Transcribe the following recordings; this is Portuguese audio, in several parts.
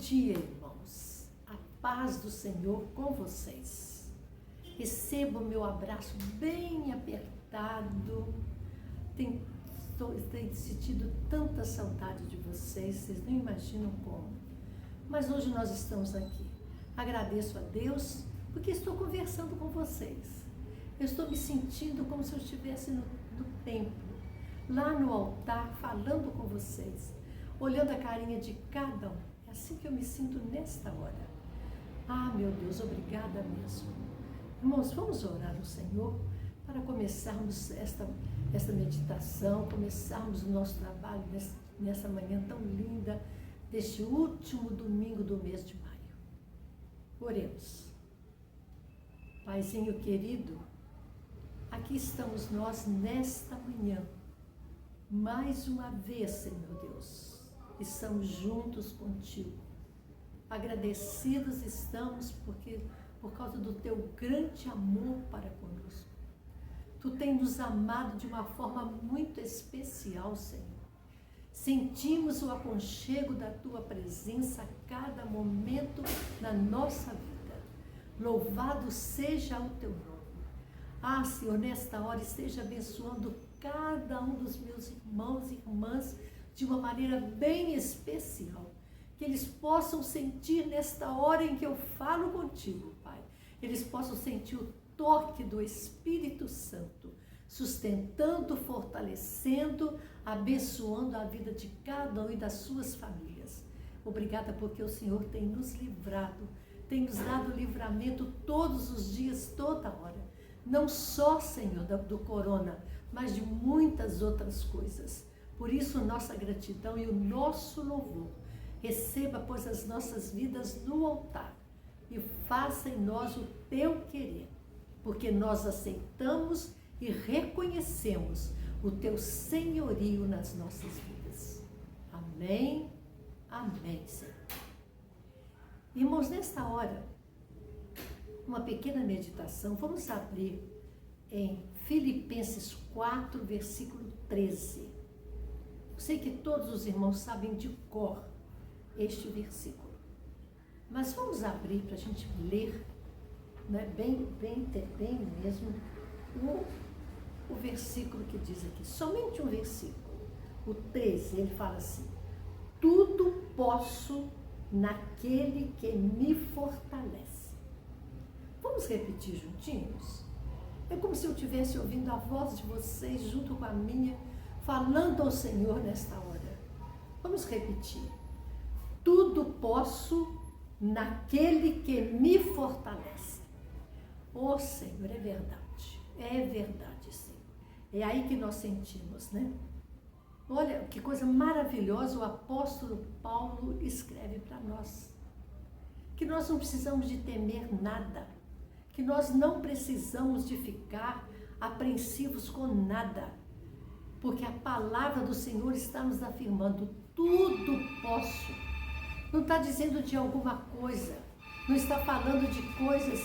dia, irmãos. A paz do Senhor com vocês. Receba o meu abraço bem apertado. Tenho sentido tanta saudade de vocês não imaginam como. Mas hoje nós estamos aqui. Agradeço a Deus porque estou conversando com vocês. Eu estou me sentindo como se eu estivesse no templo, lá no altar, falando com vocês, olhando a carinha de cada um. É assim que eu me sinto nesta hora. Ah, meu Deus, obrigada mesmo. Irmãos, vamos orar ao Senhor para começarmos esta meditação, começarmos o nosso trabalho nessa manhã tão linda, deste último domingo do mês de maio. Oremos. Paizinho querido, aqui estamos nós nesta manhã, mais uma vez, Senhor Deus, estamos juntos contigo. Agradecidos estamos por causa do teu grande amor para conosco. Tu tens nos amado de uma forma muito especial, Senhor. Sentimos o aconchego da tua presença a cada momento na nossa vida. Louvado seja o teu nome. Ah, Senhor, nesta hora esteja abençoando cada um dos meus irmãos e irmãs de uma maneira bem especial. Que eles possam sentir nesta hora em que eu falo contigo, Pai. Eles possam sentir o toque do Espírito Santo, sustentando, fortalecendo, abençoando a vida de cada um e das suas famílias. Obrigada porque o Senhor tem nos livrado, tem nos dado livramento todos os dias, toda hora. Não só, Senhor, do corona, mas de muitas outras coisas. Por isso, nossa gratidão e o nosso louvor. Receba, pois, as nossas vidas no altar e faça em nós o teu querer, porque nós aceitamos e reconhecemos o teu senhorio nas nossas vidas. Amém, amém, Senhor. Irmãos, nesta hora, uma pequena meditação, vamos abrir em Filipenses 4, versículo 13. Eu sei que todos os irmãos sabem de cor este versículo, mas vamos abrir para a gente ler, né, bem mesmo, o versículo que diz aqui, somente um versículo, o 13, ele fala assim: tudo posso naquele que me fortalece. Vamos repetir juntinhos? É como se eu estivesse ouvindo a voz de vocês junto com a minha, falando ao Senhor nesta hora. Vamos repetir. Tudo posso naquele que me fortalece. Oh, Senhor, é verdade, Senhor. É aí que nós sentimos, né? Olha, que coisa maravilhosa o apóstolo Paulo escreve para nós. Que nós não precisamos de temer nada. Que nós não precisamos de ficar apreensivos com nada. Porque a palavra do Senhor está nos afirmando, tudo posso. Não está dizendo de alguma coisa, não está falando de coisas,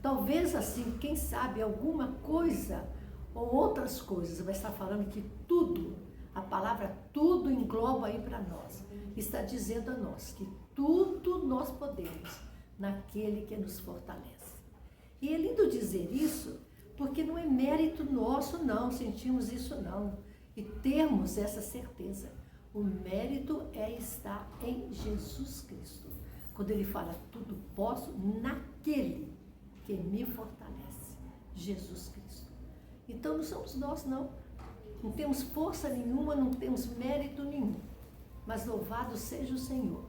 talvez assim, quem sabe, alguma coisa ou outras coisas, mas está falando que tudo, a palavra tudo engloba aí para nós, está dizendo a nós que tudo nós podemos naquele que nos fortalece. E é lindo dizer isso, porque não é mérito nosso não, sentimos isso não, e termos essa certeza. O mérito é estar em Jesus Cristo. Quando ele fala, tudo posso naquele que me fortalece, Jesus Cristo. Então não somos nós não. Não temos força nenhuma, não temos mérito nenhum. Mas louvado seja o Senhor,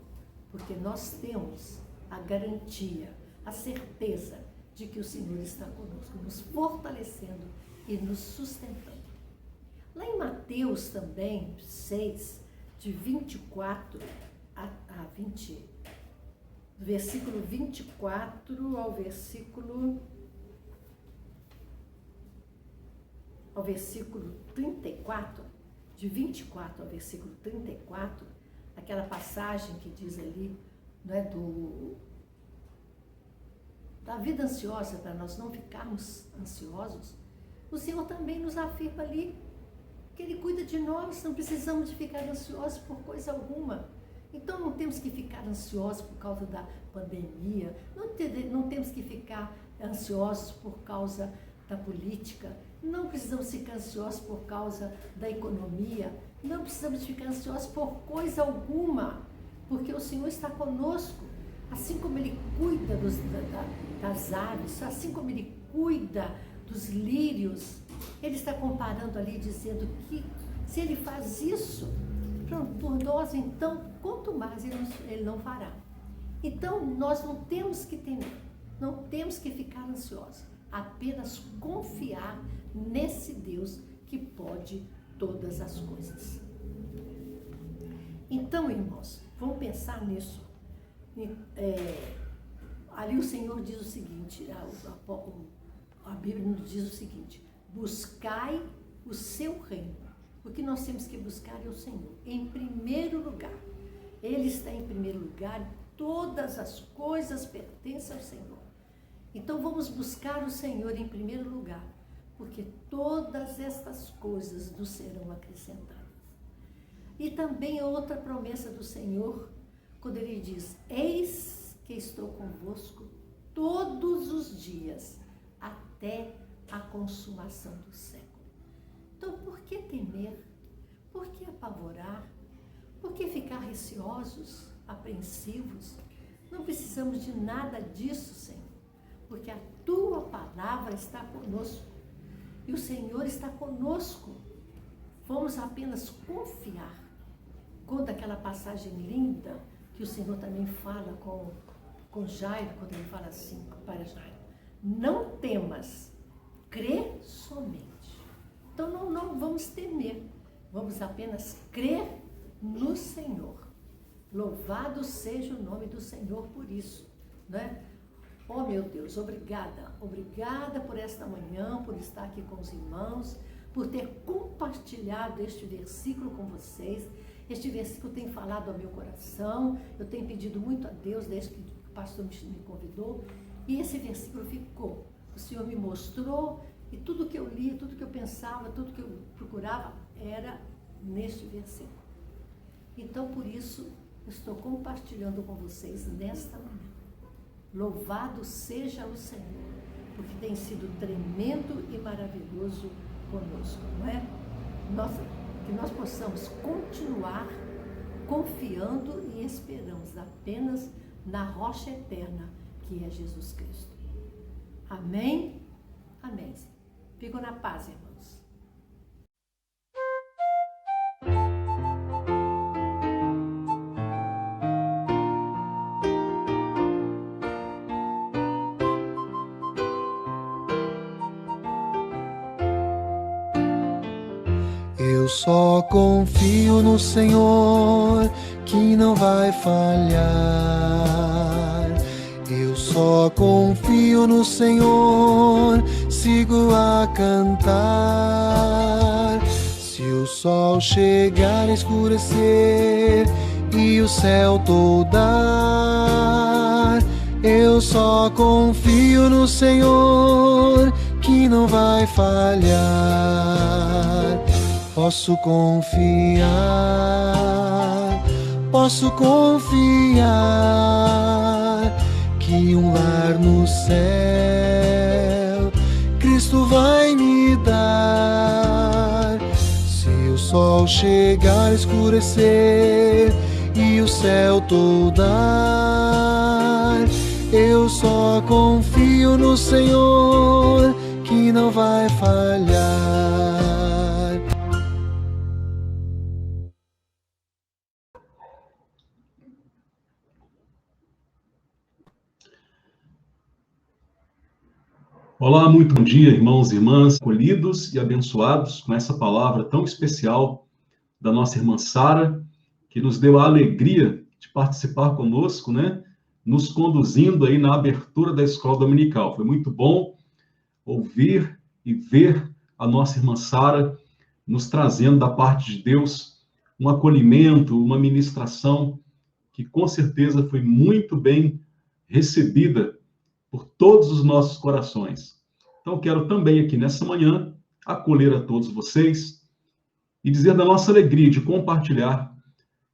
porque nós temos a garantia, a certeza de que o Senhor está conosco, nos fortalecendo e nos sustentando. Lá em Mateus também, 6, de 24 a 20, do versículo 24 ao versículo 34, de 24 ao versículo 34, aquela passagem que diz ali, não é, da vida ansiosa, para nós não ficarmos ansiosos, o Senhor também nos afirma ali que Ele cuida de nós, não precisamos de ficar ansiosos por coisa alguma. Então não temos que ficar ansiosos por causa da pandemia, não temos que ficar ansiosos por causa da política, não precisamos ficar ansiosos por causa da economia, não precisamos ficar ansiosos por coisa alguma, porque o Senhor está conosco, assim como Ele cuida das aves, assim como Ele cuida dos lírios. Ele está comparando ali, dizendo que se Ele faz isso por nós, então, quanto mais Ele não fará. Então, nós não temos que temer, não temos que ficar ansiosos, apenas confiar nesse Deus que pode todas as coisas. Então, irmãos, vamos pensar nisso. Ali o Senhor diz o seguinte, a Bíblia nos diz o seguinte: buscai o seu reino. O que nós temos que buscar é o Senhor, em primeiro lugar. Ele está em primeiro lugar, todas as coisas pertencem ao Senhor. Então vamos buscar o Senhor em primeiro lugar, porque todas estas coisas nos serão acrescentadas. E também outra promessa do Senhor, quando Ele diz: eis que estou convosco todos os dias, até a consumação do século. Então, por que temer? Por que apavorar? Por que ficar receosos, apreensivos? Não precisamos de nada disso, Senhor, porque a Tua palavra está conosco e o Senhor está conosco. Vamos apenas confiar. Conta aquela passagem linda que o Senhor também fala com Jairo, quando Ele fala assim para Jairo: não temas, crê somente. Então não vamos temer, vamos apenas crer no Senhor. Louvado seja o nome do Senhor por isso, né? Oh, meu Deus, obrigada por esta manhã, por estar aqui com os irmãos, por ter compartilhado este versículo com vocês. Este versículo tem falado ao meu coração, eu tenho pedido muito a Deus desde que o pastor me convidou, e esse versículo ficou. O Senhor me mostrou, e tudo que eu li, tudo que eu pensava, tudo que eu procurava era neste versículo. Então, por isso, eu estou compartilhando com vocês nesta manhã. Louvado seja o Senhor, porque tem sido tremendo e maravilhoso conosco, não é? Que nós possamos continuar confiando e esperamos apenas na rocha eterna, que é Jesus Cristo. Amém? Amém. Fico na paz, irmãos. Eu só confio no Senhor, que não vai falhar. Eu só confio no Senhor, sigo a cantar. Se o sol chegar a escurecer e o céu toldar, eu só confio no Senhor, que não vai falhar. Posso confiar que um lar no céu Cristo vai me dar. Se o sol chegar a escurecer e o céu toldar, eu só confio no Senhor, que não vai falhar. Olá, muito bom dia, irmãos e irmãs, acolhidos e abençoados com essa palavra tão especial da nossa irmã Sara, que nos deu a alegria de participar conosco, né? Nos conduzindo aí na abertura da escola dominical. Foi muito bom ouvir e ver a nossa irmã Sara nos trazendo da parte de Deus um acolhimento, uma ministração que com certeza foi muito bem recebida por todos os nossos corações. Então, quero também aqui nessa manhã acolher a todos vocês e dizer da nossa alegria de compartilhar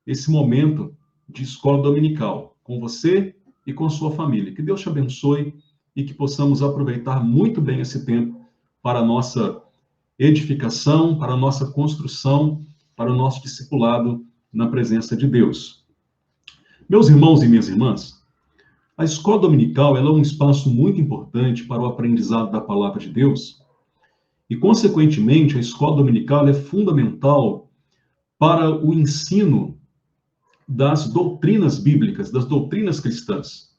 esse momento de escola dominical, com você e com sua família. Que Deus te abençoe e que possamos aproveitar muito bem esse tempo para a nossa edificação, para a nossa construção, para o nosso discipulado na presença de Deus. Meus irmãos e minhas irmãs, a escola dominical ela é um espaço muito importante para o aprendizado da palavra de Deus e, consequentemente, a escola dominical é fundamental para o ensino das doutrinas bíblicas, das doutrinas cristãs.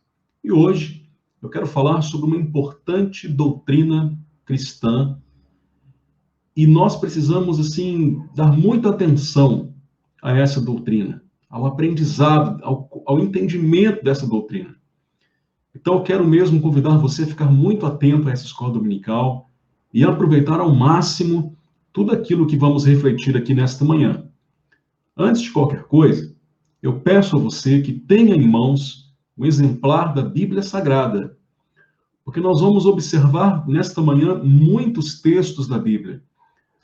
E hoje eu quero falar sobre uma importante doutrina cristã e nós precisamos, assim, dar muita atenção a essa doutrina, ao aprendizado, ao entendimento dessa doutrina. Então, eu quero mesmo convidar você a ficar muito atento a essa escola dominical e aproveitar ao máximo tudo aquilo que vamos refletir aqui nesta manhã. Antes de qualquer coisa, eu peço a você que tenha em mãos um exemplar da Bíblia Sagrada, porque nós vamos observar nesta manhã muitos textos da Bíblia.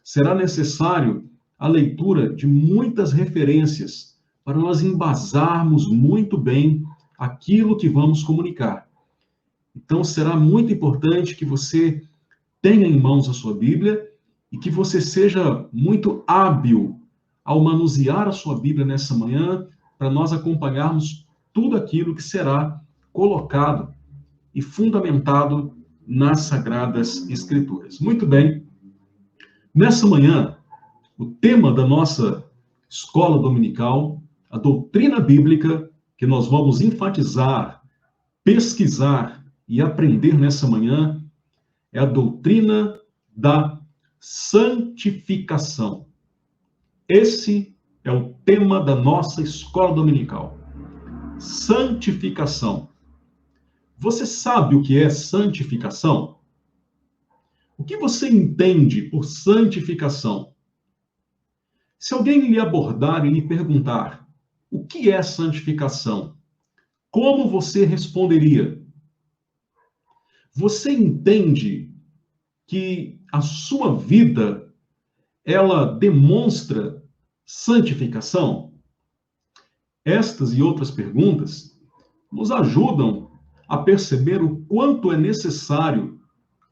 Será necessário a leitura de muitas referências para nós embasarmos muito bem aquilo que vamos comunicar. Então, será muito importante que você tenha em mãos a sua Bíblia e que você seja muito hábil ao manusear a sua Bíblia nessa manhã, para nós acompanharmos tudo aquilo que será colocado e fundamentado nas Sagradas Escrituras. Muito bem. Nessa manhã, o tema da nossa escola dominical, a doutrina bíblica, que nós vamos enfatizar, pesquisar e aprender nessa manhã, é a doutrina da santificação. Esse é o tema da nossa escola dominical. Santificação. Você sabe o que é santificação? O que você entende por santificação? Se alguém lhe abordar e lhe perguntar o que é santificação, como você responderia? Você entende que a sua vida, ela demonstra santificação? Estas e outras perguntas nos ajudam a perceber o quanto é necessário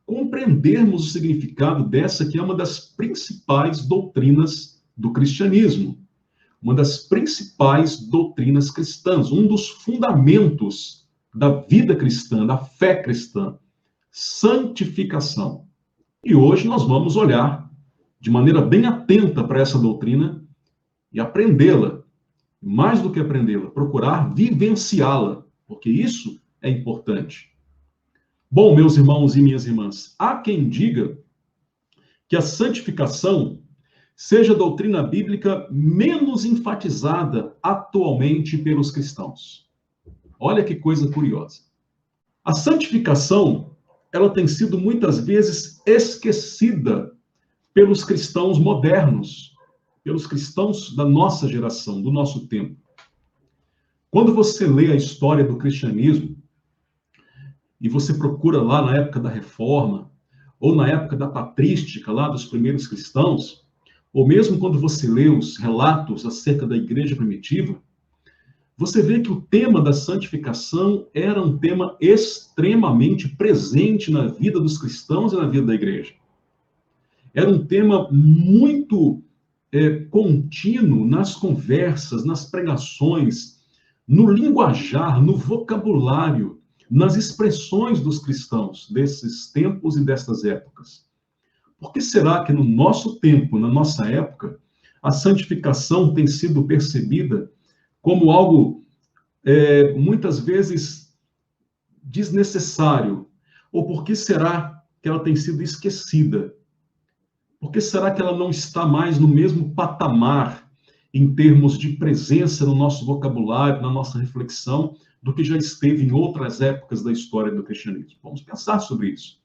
compreendermos o significado dessa que é uma das principais doutrinas do cristianismo, uma das principais doutrinas cristãs, um dos fundamentos da vida cristã, da fé cristã, santificação. E hoje nós vamos olhar de maneira bem atenta para essa doutrina e aprendê-la, mais do que aprendê-la, procurar vivenciá-la, porque isso é importante. Bom, meus irmãos e minhas irmãs, há quem diga que a santificação seja a doutrina bíblica menos enfatizada atualmente pelos cristãos. Olha que coisa curiosa. A santificação, ela tem sido muitas vezes esquecida pelos cristãos modernos, pelos cristãos da nossa geração, do nosso tempo. Quando você lê a história do cristianismo, e você procura lá na época da Reforma, ou na época da patrística, lá dos primeiros cristãos, ou mesmo quando você lê os relatos acerca da igreja primitiva, você vê que o tema da santificação era um tema extremamente presente na vida dos cristãos e na vida da igreja. Era um tema muito contínuo nas conversas, nas pregações, no linguajar, no vocabulário, nas expressões dos cristãos desses tempos e destas épocas. Por que será que no nosso tempo, na nossa época, a santificação tem sido percebida como algo, muitas vezes, desnecessário? Ou por que será que ela tem sido esquecida? Por que será que ela não está mais no mesmo patamar em termos de presença no nosso vocabulário, na nossa reflexão, do que já esteve em outras épocas da história do cristianismo? Vamos pensar sobre isso.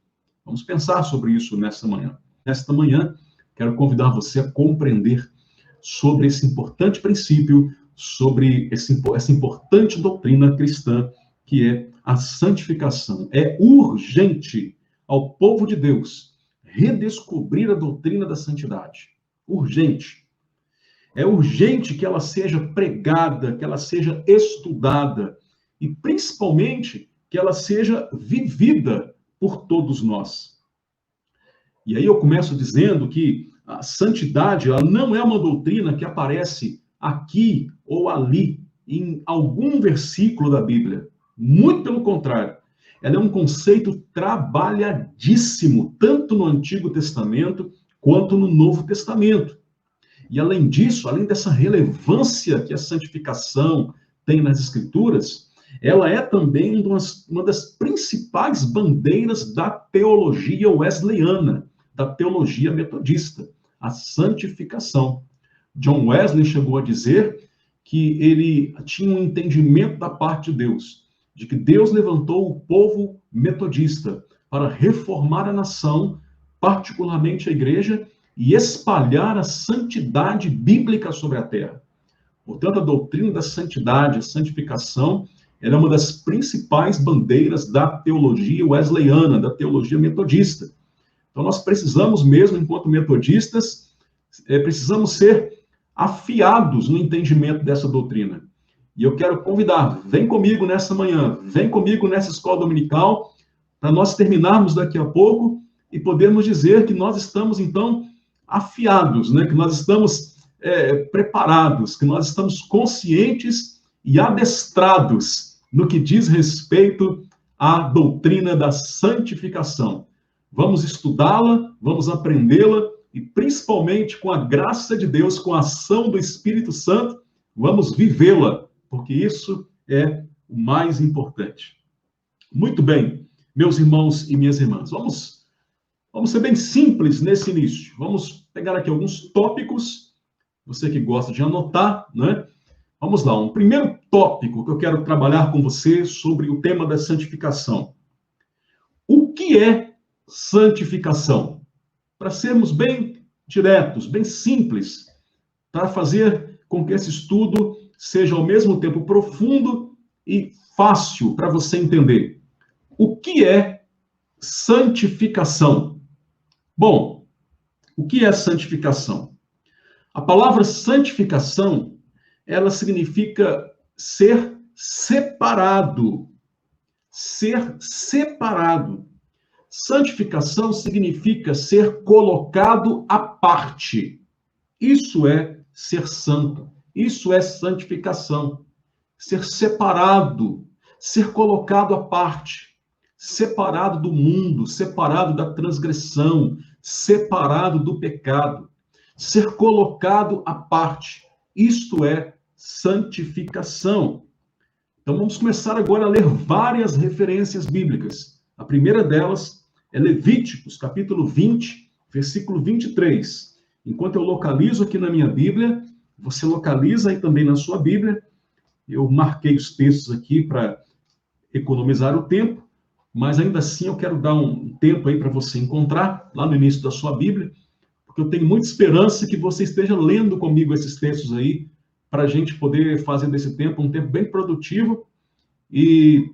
Vamos pensar sobre isso nesta manhã. Nesta manhã, quero convidar você a compreender sobre esse importante princípio, sobre essa importante doutrina cristã, que é a santificação. É urgente ao povo de Deus redescobrir a doutrina da santidade. Urgente. É urgente que ela seja pregada, que ela seja estudada e, principalmente, que ela seja vivida por todos nós. E aí eu começo dizendo que a santidade, ela não é uma doutrina que aparece aqui ou ali em algum versículo da Bíblia. Muito pelo contrário. Ela é um conceito trabalhadíssimo, tanto no Antigo Testamento quanto no Novo Testamento. E além disso, além dessa relevância que a santificação tem nas Escrituras, ela é também uma das principais bandeiras da teologia wesleyana, da teologia metodista, a santificação. John Wesley chegou a dizer que ele tinha um entendimento da parte de Deus, de que Deus levantou o povo metodista para reformar a nação, particularmente a igreja, e espalhar a santidade bíblica sobre a terra. Portanto, a doutrina da santidade, a santificação, ela é uma das principais bandeiras da teologia wesleyana, da teologia metodista. Então, nós precisamos mesmo, enquanto metodistas, precisamos ser afiados no entendimento dessa doutrina. E eu quero convidar, vem comigo nessa manhã, vem comigo nessa escola dominical, para nós terminarmos daqui a pouco e podermos dizer que nós estamos, então, afiados, né? Que nós estamos preparados, que nós estamos conscientes e adestrados no que diz respeito à doutrina da santificação. Vamos estudá-la, vamos aprendê-la e, principalmente, com a graça de Deus, com a ação do Espírito Santo, vamos vivê-la, porque isso é o mais importante. Muito bem, meus irmãos e minhas irmãs, vamos ser bem simples nesse início. Vamos pegar aqui alguns tópicos, você que gosta de anotar, né? Vamos lá, um primeiro tópico que eu quero trabalhar com você sobre o tema da santificação. O que é santificação? Para sermos bem diretos, bem simples, para fazer com que esse estudo seja ao mesmo tempo profundo e fácil para você entender. O que é santificação? Bom, o que é santificação? A palavra santificação, ela significa ser separado. Ser separado. Santificação significa ser colocado à parte. Isso é ser santo. Isso é santificação. Ser separado, ser colocado à parte, separado do mundo, separado da transgressão, separado do pecado, ser colocado à parte. Isto é santificação. Então vamos começar agora a ler várias referências bíblicas. A primeira delas é Levíticos, capítulo 20, versículo 23. Enquanto eu localizo aqui na minha Bíblia, você localiza aí também na sua Bíblia. Eu marquei os textos aqui para economizar o tempo, mas ainda assim eu quero dar um tempo aí para você encontrar lá no início da sua Bíblia, porque eu tenho muita esperança que você esteja lendo comigo esses textos aí, para a gente poder fazer desse tempo um tempo bem produtivo e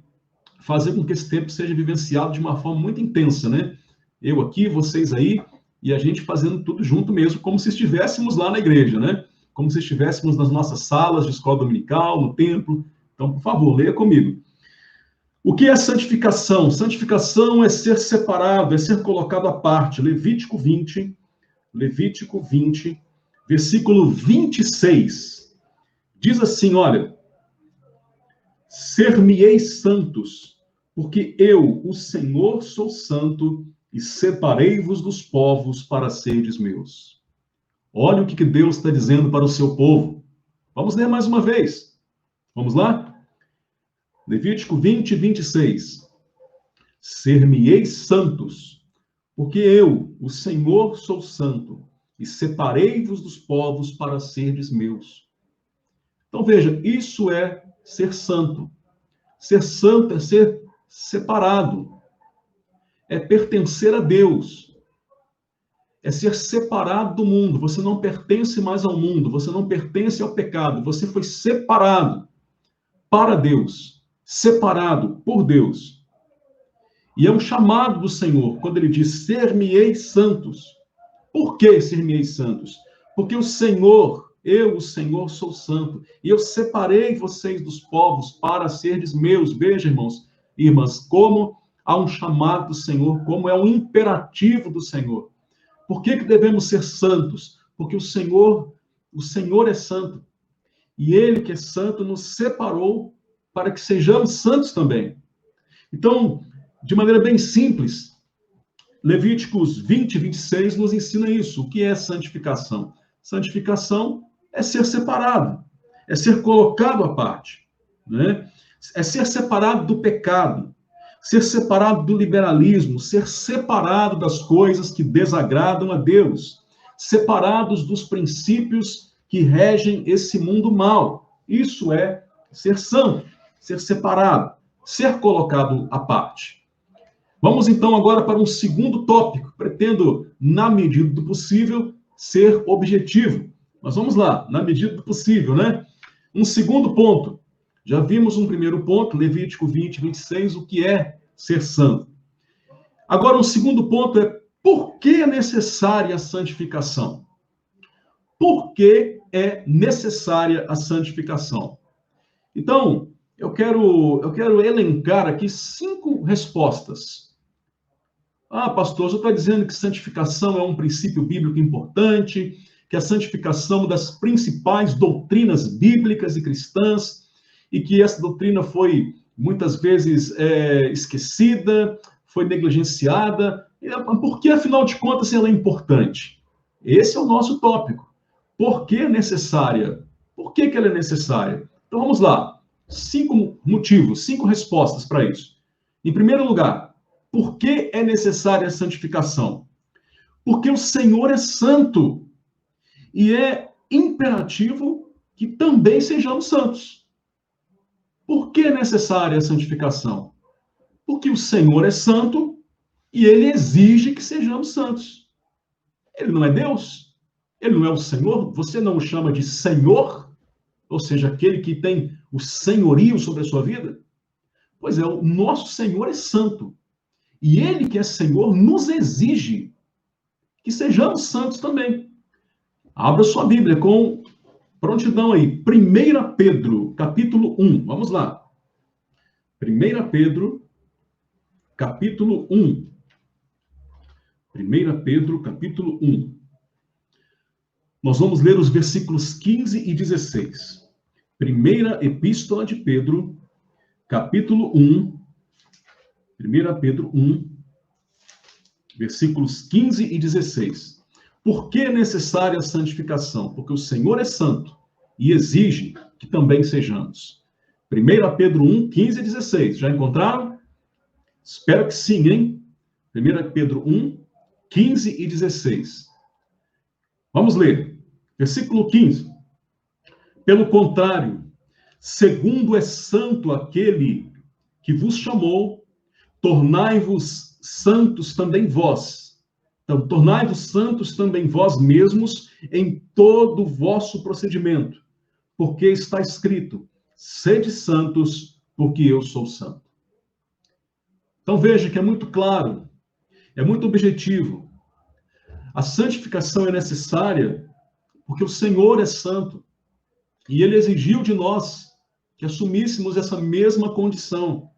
fazer com que esse tempo seja vivenciado de uma forma muito intensa, né? Eu aqui, vocês aí, e a gente fazendo tudo junto mesmo, como se estivéssemos lá na igreja, né? Como se estivéssemos nas nossas salas de escola dominical, no templo. Então, por favor, leia comigo. O que é santificação? Santificação é ser separado, é ser colocado à parte. Levítico 20, versículo 26. Diz assim, olha, ser-me-eis santos, porque eu, o Senhor, sou santo, e separei-vos dos povos para serdes meus. Olha o que Deus está dizendo para o seu povo. Vamos ler mais uma vez. Vamos lá? Levítico 20, 26. Ser-me-eis santos, porque eu, o Senhor, sou santo, e separei-vos dos povos para serdes meus. Então, veja, isso é ser santo. Ser santo é ser separado. É pertencer a Deus. É ser separado do mundo. Você não pertence mais ao mundo. Você não pertence ao pecado. Você foi separado para Deus. Separado por Deus. E é um chamado do Senhor, quando ele diz, ser-me-eis santos. Por que ser-me-eis santos? Porque o Senhor Eu, o Senhor, sou santo. E eu separei vocês dos povos para serdes meus. Veja, irmãos e irmãs, como há um chamado do Senhor, como é um imperativo do Senhor. Por que devemos ser santos? Porque o Senhor é santo. E Ele, que é santo, nos separou para que sejamos santos também. Então, de maneira bem simples, Levíticos 20, 26 nos ensina isso. O que é santificação? Santificação é ser separado, é ser colocado à parte, né? É ser separado do pecado, ser separado do liberalismo, ser separado das coisas que desagradam a Deus, separados dos princípios que regem esse mundo mal. Isso é ser santo, ser separado, ser colocado à parte. Vamos então agora para um segundo tópico. Pretendo, na medida do possível, ser objetivo. Mas vamos lá, na medida do possível, né? Um segundo ponto. Já vimos um primeiro ponto, Levítico 20, 26, o que é ser santo. Agora, um segundo ponto é por que é necessária a santificação? Por que é necessária a santificação? Então, eu quero elencar aqui 5 respostas. Ah, pastor, você está dizendo que santificação é um princípio bíblico importante, que a santificação é uma das principais doutrinas bíblicas e cristãs, e que essa doutrina foi muitas vezes esquecida, foi negligenciada. Por que, afinal de contas, ela é importante? Esse é o nosso tópico. Por que é necessária? Por que ela é necessária? Então, vamos lá. 5 motivos, 5 respostas para isso. Em primeiro lugar, por que é necessária a santificação? Porque o Senhor é santo e é imperativo que também sejamos santos. Por que é necessária a santificação? Porque o Senhor é santo e Ele exige que sejamos santos. Ele não é Deus? Ele não é o Senhor? Você não o chama de Senhor? Ou seja, aquele que tem o senhorio sobre a sua vida? Pois é, o nosso Senhor é santo. E Ele, que é Senhor, nos exige que sejamos santos também. Abra sua Bíblia com prontidão aí. 1 Pedro, capítulo 1. Vamos lá. 1 Pedro, capítulo 1. 1 Pedro, capítulo 1. Nós vamos ler os versículos 15 e 16. Primeira Epístola de Pedro, capítulo 1. 1 Pedro 1, versículos 15 e 16. Por que é necessária a santificação? Porque o Senhor é santo e exige que também sejamos. 1 Pedro 1, 15 e 16. Já encontraram? Espero que sim, hein? 1 Pedro 1, 15 e 16. Vamos ler. Versículo 15. Pelo contrário, segundo é santo aquele que vos chamou, tornai-vos santos também vós. Então, tornai-vos santos também vós mesmos em todo o vosso procedimento, porque está escrito, sede santos, porque eu sou santo. Então, veja que é muito claro, é muito objetivo. A santificação é necessária porque o Senhor é santo e Ele exigiu de nós que assumíssemos essa mesma condição.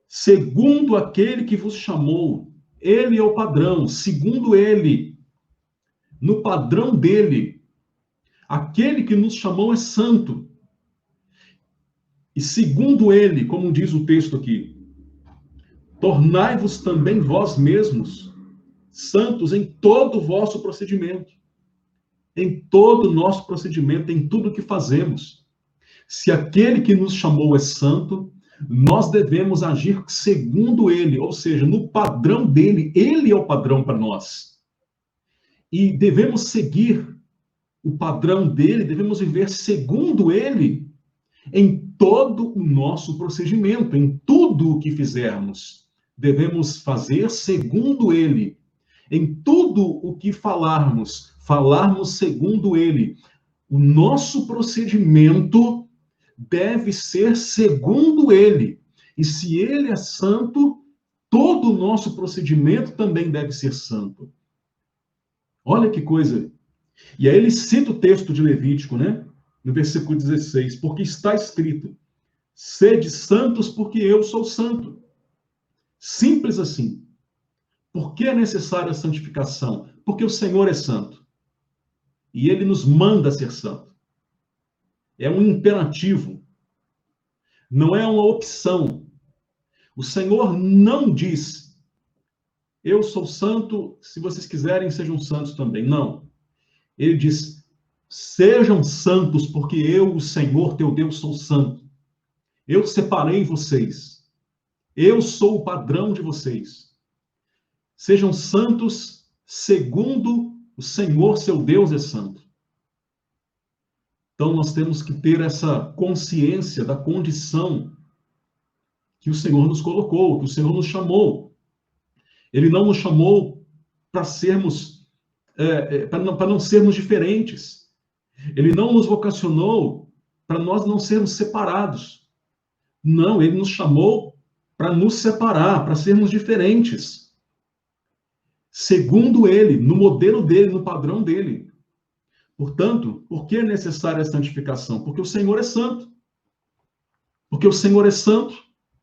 Segundo aquele que vos chamou, Ele é o padrão, segundo Ele, no padrão dele, aquele que nos chamou é santo. E segundo Ele, como diz o texto aqui, tornai-vos também vós mesmos santos em todo o vosso procedimento, em todo o nosso procedimento, em tudo que fazemos. Se aquele que nos chamou é santo, nós devemos agir segundo ele, ou seja, no padrão dele. Ele é o padrão para nós. E devemos seguir o padrão dele, devemos viver segundo ele em todo o nosso procedimento, em tudo o que fizermos. Devemos fazer segundo ele. Em tudo o que falarmos segundo ele. O nosso procedimento deve ser segundo ele. E se ele é santo, todo o nosso procedimento também deve ser santo. Olha que coisa. E aí ele cita o texto de Levítico, né? No versículo 16, porque está escrito, sede santos porque eu sou santo. Simples assim. Por que é necessária a santificação? Porque o Senhor é santo. E ele nos manda ser santo. É um imperativo. Não é uma opção. O Senhor não diz, eu sou santo, se vocês quiserem, sejam santos também. Não. Ele diz, sejam santos, porque eu, o Senhor, teu Deus, sou santo. Eu separei vocês. Eu sou o padrão de vocês. Sejam santos segundo o Senhor, seu Deus, é santo. Então, nós temos que ter essa consciência da condição que o Senhor nos colocou, que o Senhor nos chamou. Ele não nos chamou para sermos, para não sermos diferentes. Ele não nos vocacionou para nós não sermos separados. Não, ele nos chamou para nos separar, para sermos diferentes. Segundo ele, no modelo dele, no padrão dele. Portanto, por que é necessária a santificação? Porque o Senhor é santo. Porque o Senhor é santo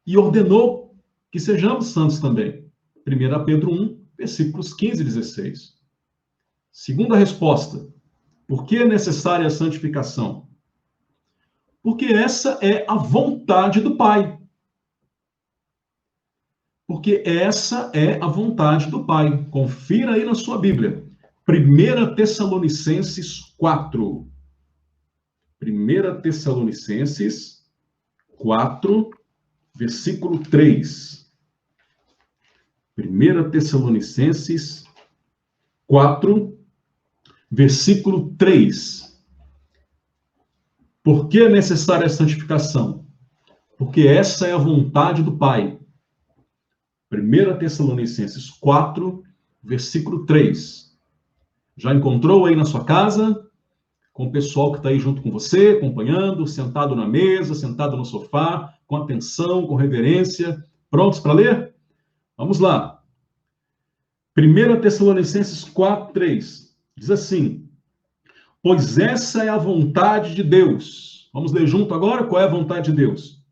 e ordenou que sejamos santos também. 1 Pedro 1, versículos 15 e 16. Segunda resposta. Por que é necessária a santificação? Porque essa é a vontade do Pai. Porque essa é a vontade do Pai. Confira aí na sua Bíblia. 1 Tessalonicenses 4. 1 Tessalonicenses 4, versículo 3. 1 Tessalonicenses 4, versículo 3. Por que é necessária a santificação? Porque essa é a vontade do Pai. 1 Tessalonicenses 4, versículo 3. Já encontrou aí na sua casa, com o pessoal que está aí junto com você, acompanhando, sentado na mesa, sentado no sofá, com atenção, com reverência, prontos para ler? Vamos lá. 1 Tessalonicenses 4, 3. Diz assim, pois essa é a vontade de Deus. Vamos ler junto agora? Qual é a vontade de Deus?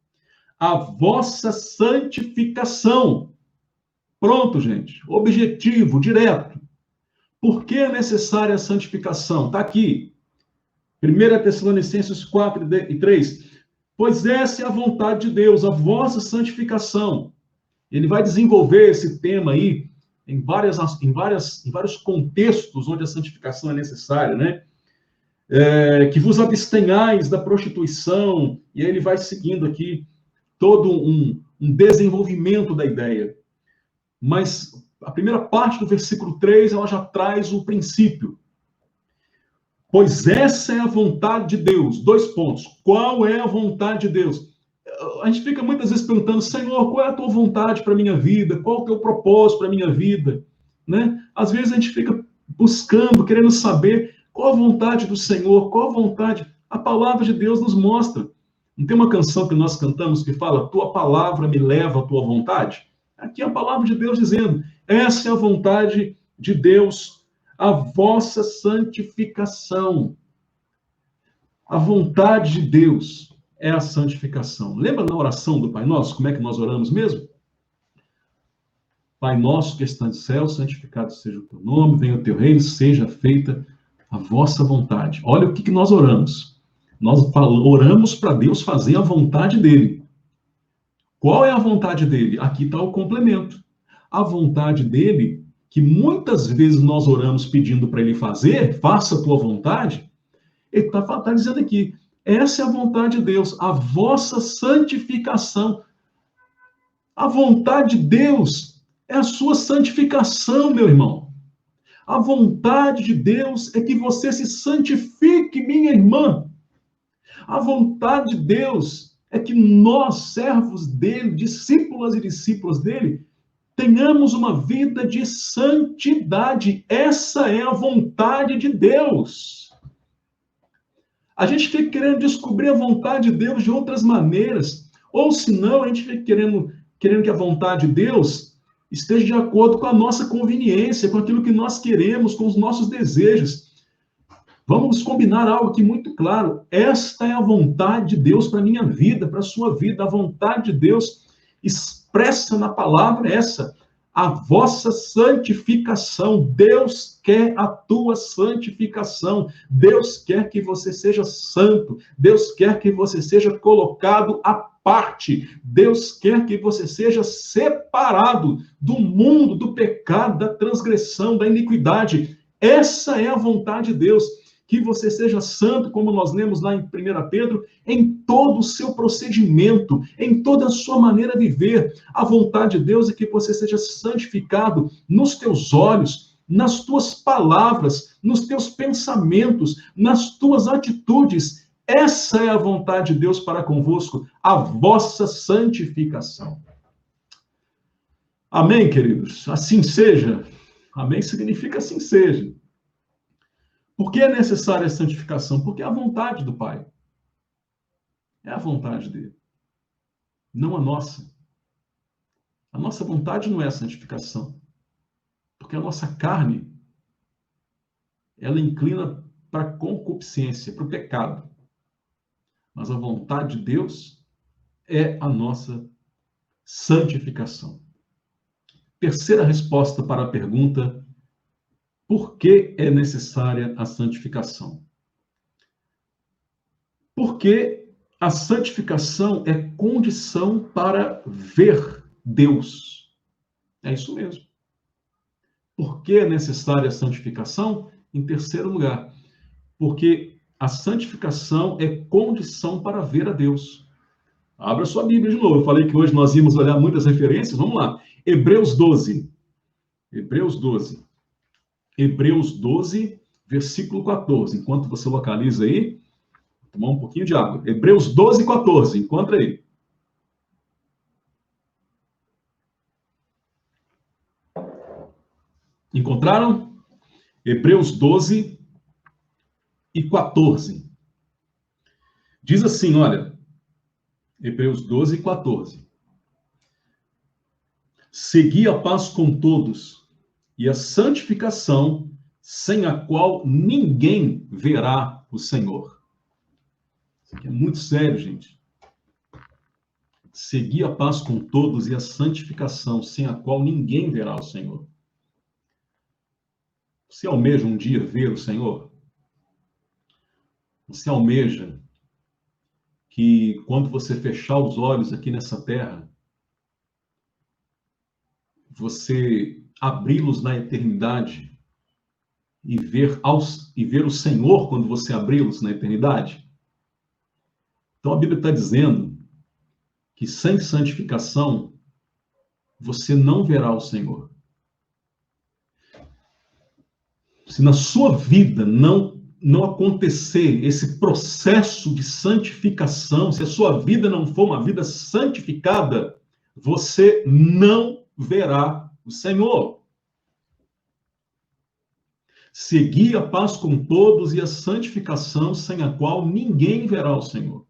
A vossa santificação. Pronto, gente. Objetivo, direto. Por que é necessária a santificação? Está aqui. 1 Tessalonicenses 4 e 3. Pois essa é a vontade de Deus, a vossa santificação. Ele vai desenvolver esse tema aí em vários contextos onde a santificação é necessária, né? Que vos abstenhais da prostituição, e aí ele vai seguindo aqui todo um desenvolvimento da ideia. Mas a primeira parte do versículo 3, ela já traz o princípio. Pois essa é a vontade de Deus. 2 pontos. Qual é a vontade de Deus? A gente fica muitas vezes perguntando, Senhor, qual é a tua vontade para a minha vida? Qual é o teu propósito para a minha vida? Né? Às vezes a gente fica buscando, querendo saber qual a vontade do Senhor, qual a vontade. A palavra de Deus nos mostra. Não tem uma canção que nós cantamos que fala, tua palavra me leva à tua vontade? Aqui é a palavra de Deus dizendo, essa é a vontade de Deus, a vossa santificação. A vontade de Deus é a santificação. Lembra na oração do Pai Nosso, como é que nós oramos mesmo? Pai Nosso que está no céu, santificado seja o teu nome, venha o teu reino, seja feita a vossa vontade. Olha o que nós oramos. Nós oramos para Deus fazer a vontade dele. Qual é a vontade dele? Aqui está o complemento. A vontade dele, que muitas vezes nós oramos pedindo para ele fazer, faça a tua vontade, ele está dizendo aqui, essa é a vontade de Deus, a vossa santificação. A vontade de Deus é a sua santificação, meu irmão. A vontade de Deus é que você se santifique, minha irmã. A vontade de Deus é que nós, servos dele, discípulas e discípulas dele, tenhamos uma vida de santidade. Essa é a vontade de Deus. A gente fica querendo descobrir a vontade de Deus de outras maneiras, ou senão a gente fica querendo que a vontade de Deus esteja de acordo com a nossa conveniência, com aquilo que nós queremos, com os nossos desejos. Vamos combinar algo aqui muito claro. Esta é a vontade de Deus para a minha vida, para a sua vida. A vontade de Deus expressa na palavra essa. A vossa santificação. Deus quer a tua santificação. Deus quer que você seja santo. Deus quer que você seja colocado à parte. Deus quer que você seja separado do mundo, do pecado, da transgressão, da iniquidade. Essa é a vontade de Deus. Que você seja santo, como nós lemos lá em 1 Pedro, em todo o seu procedimento, em toda a sua maneira de viver. A vontade de Deus é que você seja santificado nos teus olhos, nas tuas palavras, nos teus pensamentos, nas tuas atitudes. Essa é a vontade de Deus para convosco, a vossa santificação. Amém, queridos? Assim seja. Amém significa assim seja. Por que é necessária a santificação? Porque é a vontade do Pai. É a vontade dele. Não a nossa. A nossa vontade não é a santificação. Porque a nossa carne, ela inclina para a concupiscência, para o pecado. Mas a vontade de Deus é a nossa santificação. Terceira resposta para a pergunta: por que é necessária a santificação? Porque a santificação é condição para ver Deus. É isso mesmo. Por que é necessária a santificação? Em terceiro lugar, porque a santificação é condição para ver a Deus. Abra sua Bíblia de novo. Eu falei que hoje nós íamos olhar muitas referências. Vamos lá. Hebreus 12. Hebreus 12. Hebreus 12, versículo 14. Enquanto você localiza aí, vou tomar um pouquinho de água. Hebreus 12, 14. Encontra aí. Encontraram? Hebreus 12 e 14. Diz assim, olha. Hebreus 12 e 14. Segui a paz com todos e a santificação, sem a qual ninguém verá o Senhor. Isso aqui é muito sério, gente. Segui a paz com todos e a santificação, sem a qual ninguém verá o Senhor. Você almeja um dia ver o Senhor? Você almeja que quando você fechar os olhos aqui nessa terra, você abri-los na eternidade e ver o Senhor quando você abri-los na eternidade? Então a Bíblia está dizendo que sem santificação você não verá o Senhor. Se na sua vida não acontecer esse processo de santificação, se a sua vida não for uma vida santificada, você não verá o Senhor. Segui a paz com todos e a santificação, sem a qual ninguém verá o Senhor.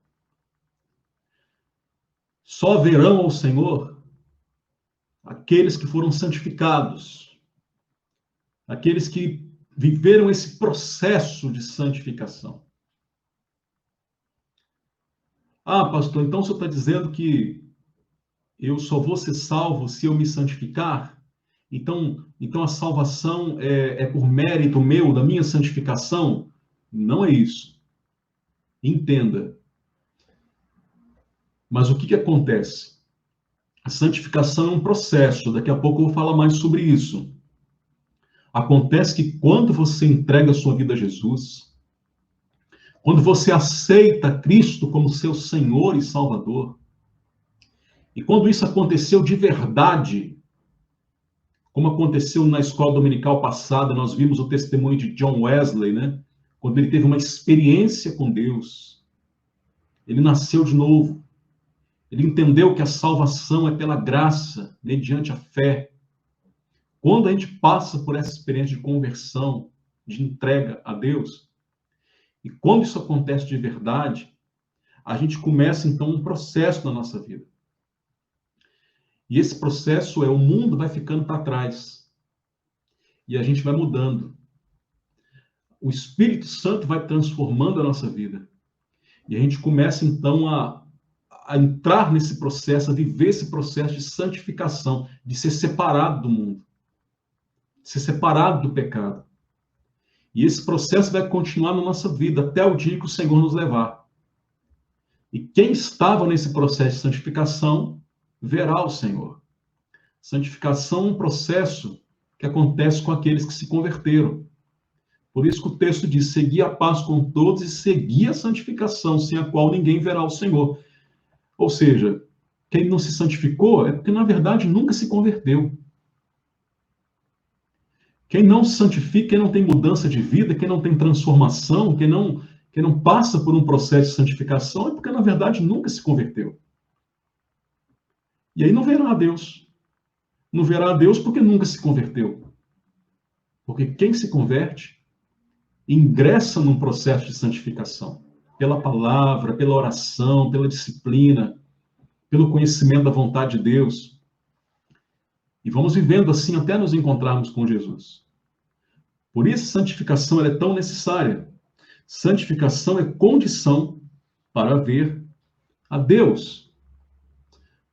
Só verão ao Senhor aqueles que foram santificados, aqueles que viveram esse processo de santificação. Ah, pastor, então o senhor está dizendo que eu só vou ser salvo se eu me santificar? Então a salvação é por mérito meu, da minha santificação? Não é isso. Entenda. Mas o que acontece? A santificação é um processo. Daqui a pouco eu vou falar mais sobre isso. Acontece que quando você entrega a sua vida a Jesus, quando você aceita Cristo como seu Senhor e Salvador, e quando isso aconteceu de verdade, como aconteceu na escola dominical passada, nós vimos o testemunho de John Wesley, né? Quando ele teve uma experiência com Deus, ele nasceu de novo, ele entendeu que a salvação é pela graça, mediante a fé. Quando a gente passa por essa experiência de conversão, de entrega a Deus, e quando isso acontece de verdade, a gente começa, então, um processo na nossa vida. E esse processo o mundo vai ficando para trás. E a gente vai mudando. o Espírito Santo vai transformando a nossa vida. E a gente começa, então, a entrar nesse processo, a viver esse processo de santificação, de ser separado do mundo, de ser separado do pecado. E esse processo vai continuar na nossa vida até o dia que o Senhor nos levar. E quem estava nesse processo de santificação, verá o Senhor. Santificação é um processo que acontece com aqueles que se converteram. Por isso que o texto diz, segui a paz com todos e segui a santificação, sem a qual ninguém verá o Senhor. Ou seja, quem não se santificou é porque, na verdade, nunca se converteu. Quem não se santifica, quem não tem mudança de vida, quem não tem transformação, quem não passa por um processo de santificação, é porque, na verdade, nunca se converteu. E aí não verá a Deus. Não verá a Deus porque nunca se converteu. Porque quem se converte, ingressa num processo de santificação. Pela palavra, pela oração, pela disciplina, pelo conhecimento da vontade de Deus. E vamos vivendo assim até nos encontrarmos com Jesus. Por isso, santificação é tão necessária. Santificação é condição para ver a Deus.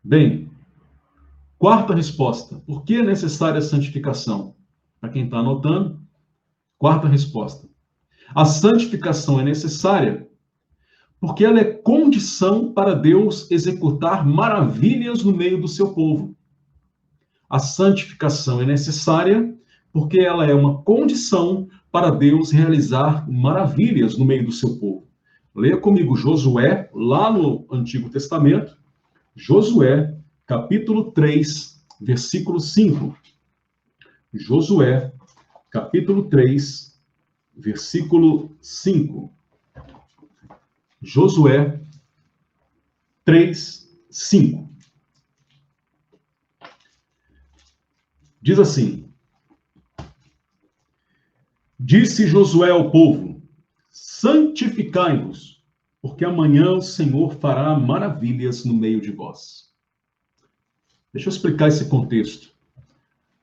Bem, quarta resposta. Por que é necessária a santificação? Para quem está anotando, quarta resposta. A santificação é necessária porque ela é condição para Deus executar maravilhas no meio do seu povo. A santificação é necessária porque ela é uma condição para Deus realizar maravilhas no meio do seu povo. Leia comigo Josué, lá no Antigo Testamento, Josué, capítulo 3, versículo 5. Josué, capítulo 3, versículo 5. Josué 3, 5. Diz assim: Disse Josué ao povo, santificai-vos, porque amanhã o Senhor fará maravilhas no meio de vós. Deixa eu explicar esse contexto.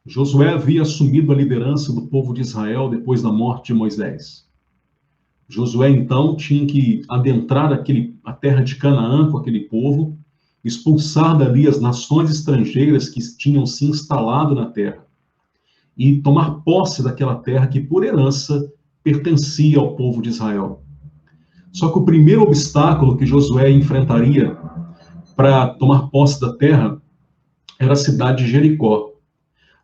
Josué havia assumido a liderança do povo de Israel depois da morte de Moisés. Josué, então, tinha que adentrar a terra de Canaã com aquele povo, expulsar dali as nações estrangeiras que tinham se instalado na terra e tomar posse daquela terra que, por herança, pertencia ao povo de Israel. Só que o primeiro obstáculo que Josué enfrentaria para tomar posse da terra era a cidade de Jericó.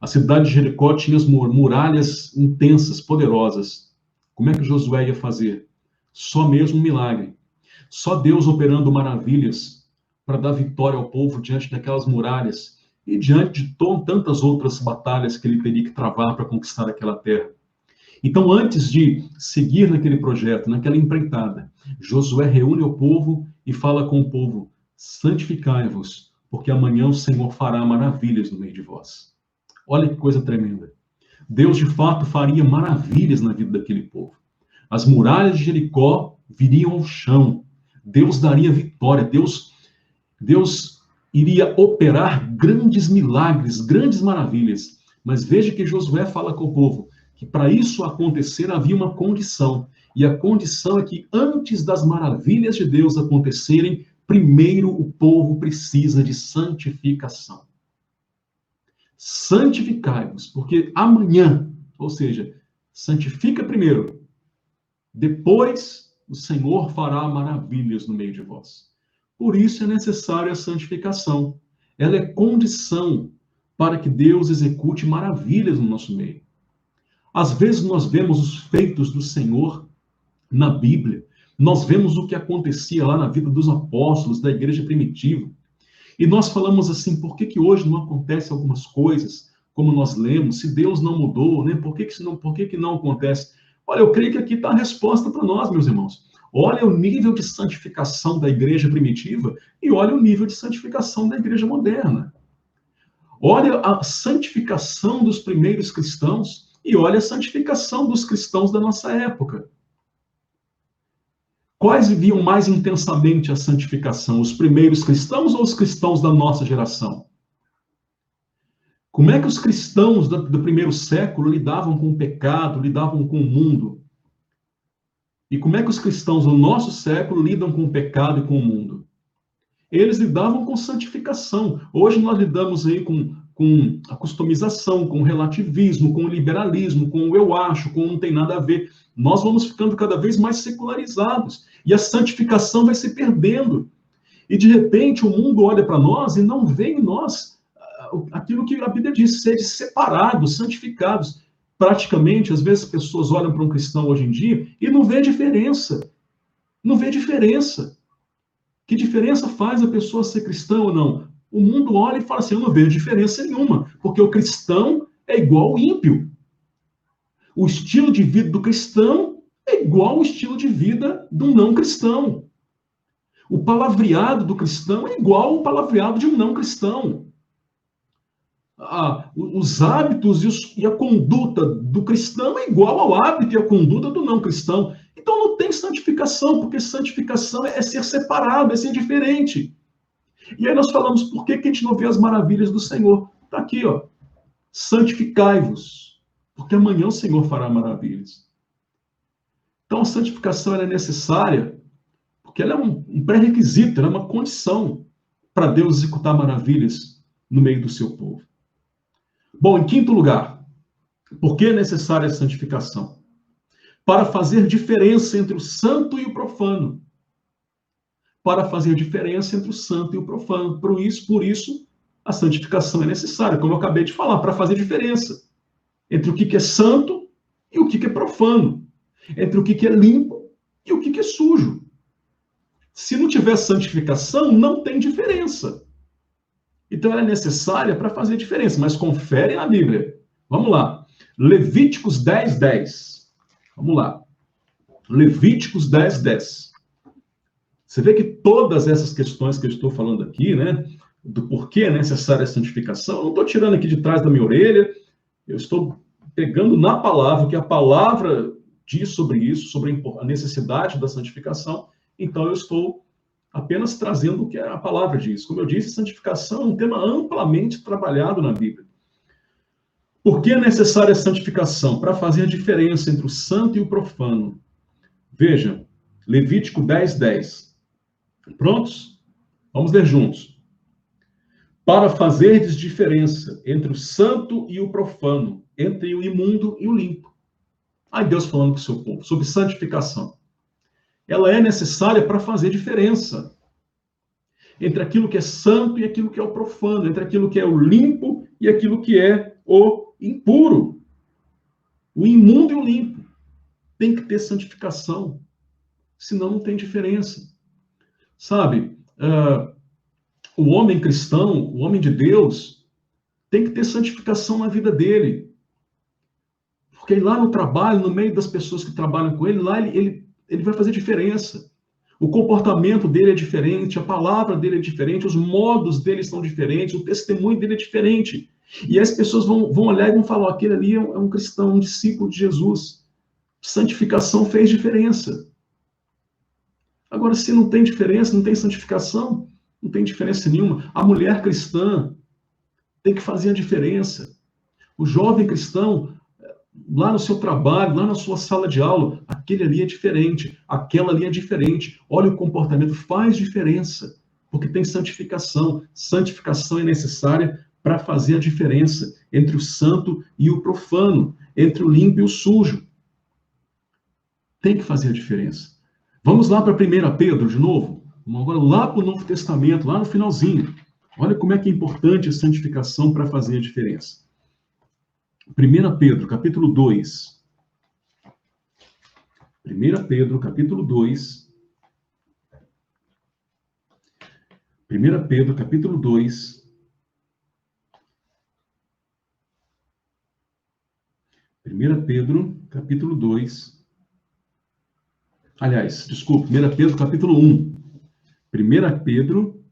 A cidade de Jericó tinha as muralhas intensas, poderosas. Como é que Josué ia fazer? Só mesmo um milagre. Só Deus operando maravilhas para dar vitória ao povo diante daquelas muralhas e diante de tantas outras batalhas que ele teria que travar para conquistar aquela terra. Então, antes de seguir naquele projeto, naquela empreitada, Josué reúne o povo e fala com o povo, santificai-vos, porque amanhã o Senhor fará maravilhas no meio de vós. Olha que coisa tremenda. Deus, de fato, faria maravilhas na vida daquele povo. As muralhas de Jericó viriam ao chão. Deus daria vitória. Deus iria operar grandes milagres, grandes maravilhas. Mas veja que Josué fala com o povo que para isso acontecer havia uma condição. E a condição é que antes das maravilhas de Deus acontecerem, primeiro o povo precisa de santificação. Santificai-vos, porque amanhã, ou seja, santifica primeiro, depois o Senhor fará maravilhas no meio de vós. Por isso é necessária a santificação. Ela é condição para que Deus execute maravilhas no nosso meio. Às vezes nós vemos os feitos do Senhor na Bíblia, nós vemos o que acontecia lá na vida dos apóstolos, da igreja primitiva, e nós falamos assim, por que hoje não acontece algumas coisas, como nós lemos, se Deus não mudou, né? Por que não acontece? Olha, eu creio que aqui está a resposta para nós, meus irmãos. Olha o nível de santificação da igreja primitiva e olha o nível de santificação da igreja moderna. Olha a santificação dos primeiros cristãos e olha a santificação dos cristãos da nossa época. Quais viviam mais intensamente a santificação? Os primeiros cristãos ou os cristãos da nossa geração? Como é que os cristãos do primeiro século lidavam com o pecado, lidavam com o mundo? E como é que os cristãos no nosso século lidam com o pecado e com o mundo? Eles lidavam com santificação. Hoje nós lidamos aí com a customização, com o relativismo, com o liberalismo, com o eu acho, com o não tem nada a ver. Nós vamos ficando cada vez mais secularizados. E a santificação vai se perdendo. E de repente o mundo olha para nós e não vê em nós aquilo que a Bíblia diz, seres separados, santificados. Praticamente, às vezes, as pessoas olham para um cristão hoje em dia e não vê diferença. Não vê diferença. Que diferença faz a pessoa ser cristã ou não? O mundo olha e fala assim, eu não vejo diferença nenhuma, porque o cristão é igual ao ímpio. O estilo de vida do cristão é igual ao estilo de vida do não cristão. O palavreado do cristão é igual ao palavreado de um não cristão. Os hábitos e a conduta do cristão é igual ao hábito e a conduta do não cristão. Então não tem santificação, porque santificação é ser separado, é ser diferente. E aí nós falamos, por que a gente não vê as maravilhas do Senhor? Está aqui, ó. Santificai-vos, porque amanhã o Senhor fará maravilhas. Então a santificação é necessária, porque ela é um pré-requisito, ela é uma condição para Deus executar maravilhas no meio do seu povo. Bom, em quinto lugar, por que é necessária a santificação? Para fazer diferença entre o santo e o profano. Para fazer diferença entre o santo e o profano. Por isso, a santificação é necessária, como eu acabei de falar, para fazer diferença entre o que é santo e o que é profano. Entre o que é limpo e o que é sujo. Se não tiver santificação, não tem diferença. Então, ela é necessária para fazer diferença, mas confere na Bíblia. Vamos lá. Levíticos 10:10. Vamos lá. Levíticos 10:10. Você vê que todas essas questões que eu estou falando aqui, né, do porquê é necessária a santificação, eu não estou tirando aqui de trás da minha orelha, eu estou pegando na palavra, que a palavra diz sobre isso, sobre a necessidade da santificação, então eu estou apenas trazendo o que a palavra diz. Como eu disse, santificação é um tema amplamente trabalhado na Bíblia. Por que é necessária a santificação? Para fazer a diferença entre o santo e o profano. Veja, Levítico 10:10. Prontos? Vamos ler juntos. Para fazerdes diferença entre o santo e o profano, entre o imundo e o limpo. Aí Deus falando com o seu povo sobre santificação. Ela é necessária para fazer diferença entre aquilo que é santo e aquilo que é o profano, entre aquilo que é o limpo e aquilo que é o impuro. O imundo e o limpo. Tem que ter santificação, senão não tem diferença. Sabe, o homem cristão, o homem de Deus, tem que ter santificação na vida dele. Porque lá no trabalho, no meio das pessoas que trabalham com ele, lá ele vai fazer diferença. O comportamento dele é diferente, a palavra dele é diferente, os modos dele são diferentes, o testemunho dele é diferente. E as pessoas vão olhar e vão falar, aquele ali é um cristão, um discípulo de Jesus. Santificação fez diferença. Agora, se não tem diferença, não tem santificação, não tem diferença nenhuma. A mulher cristã tem que fazer a diferença. O jovem cristão, lá no seu trabalho, lá na sua sala de aula, aquele ali é diferente, aquela ali é diferente. Olha o comportamento, faz diferença, porque tem santificação. Santificação é necessária para fazer a diferença entre o santo e o profano, entre o limpo e o sujo. Tem que fazer a diferença. Vamos lá para 1 Pedro de novo. Vamos agora lá para o Novo Testamento, lá no finalzinho. Olha como é que é importante a santificação para fazer a diferença. 1 Pedro, capítulo 2. 1 Pedro, capítulo 2. 1 Pedro, capítulo 2. 1 Pedro, capítulo 2. Aliás, desculpa, 1 Pedro, capítulo 1. 1 Pedro,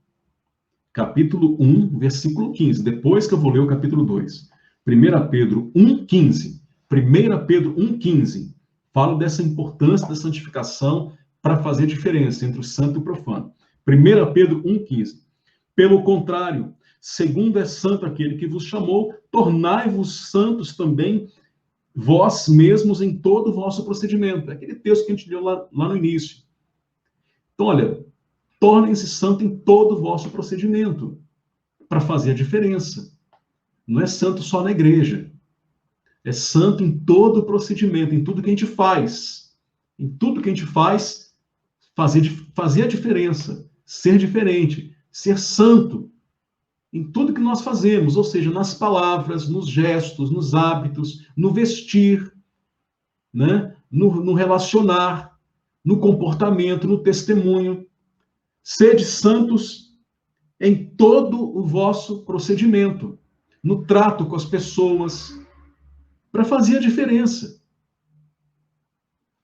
capítulo 1, versículo 15. Depois que eu vou ler o capítulo 2. 1 Pedro 1,15. 1 Pedro 1,15 fala dessa importância da santificação para fazer diferença entre o santo e o profano. 1 Pedro 1,15. Pelo contrário, segundo é santo aquele que vos chamou, tornai-vos santos também vós mesmos em todo o vosso procedimento. É aquele texto que a gente leu lá no início. Então, olha, tornem-se santos em todo o vosso procedimento, para fazer a diferença. Não é santo só na igreja. É santo em todo o procedimento, em tudo que a gente faz. Em tudo que a gente faz, fazer a diferença, ser diferente, ser santo em tudo que nós fazemos, ou seja, nas palavras, nos gestos, nos hábitos, no vestir, né? no relacionar, no comportamento, no testemunho. Sede santos em todo o vosso procedimento, no trato com as pessoas, para fazer a diferença.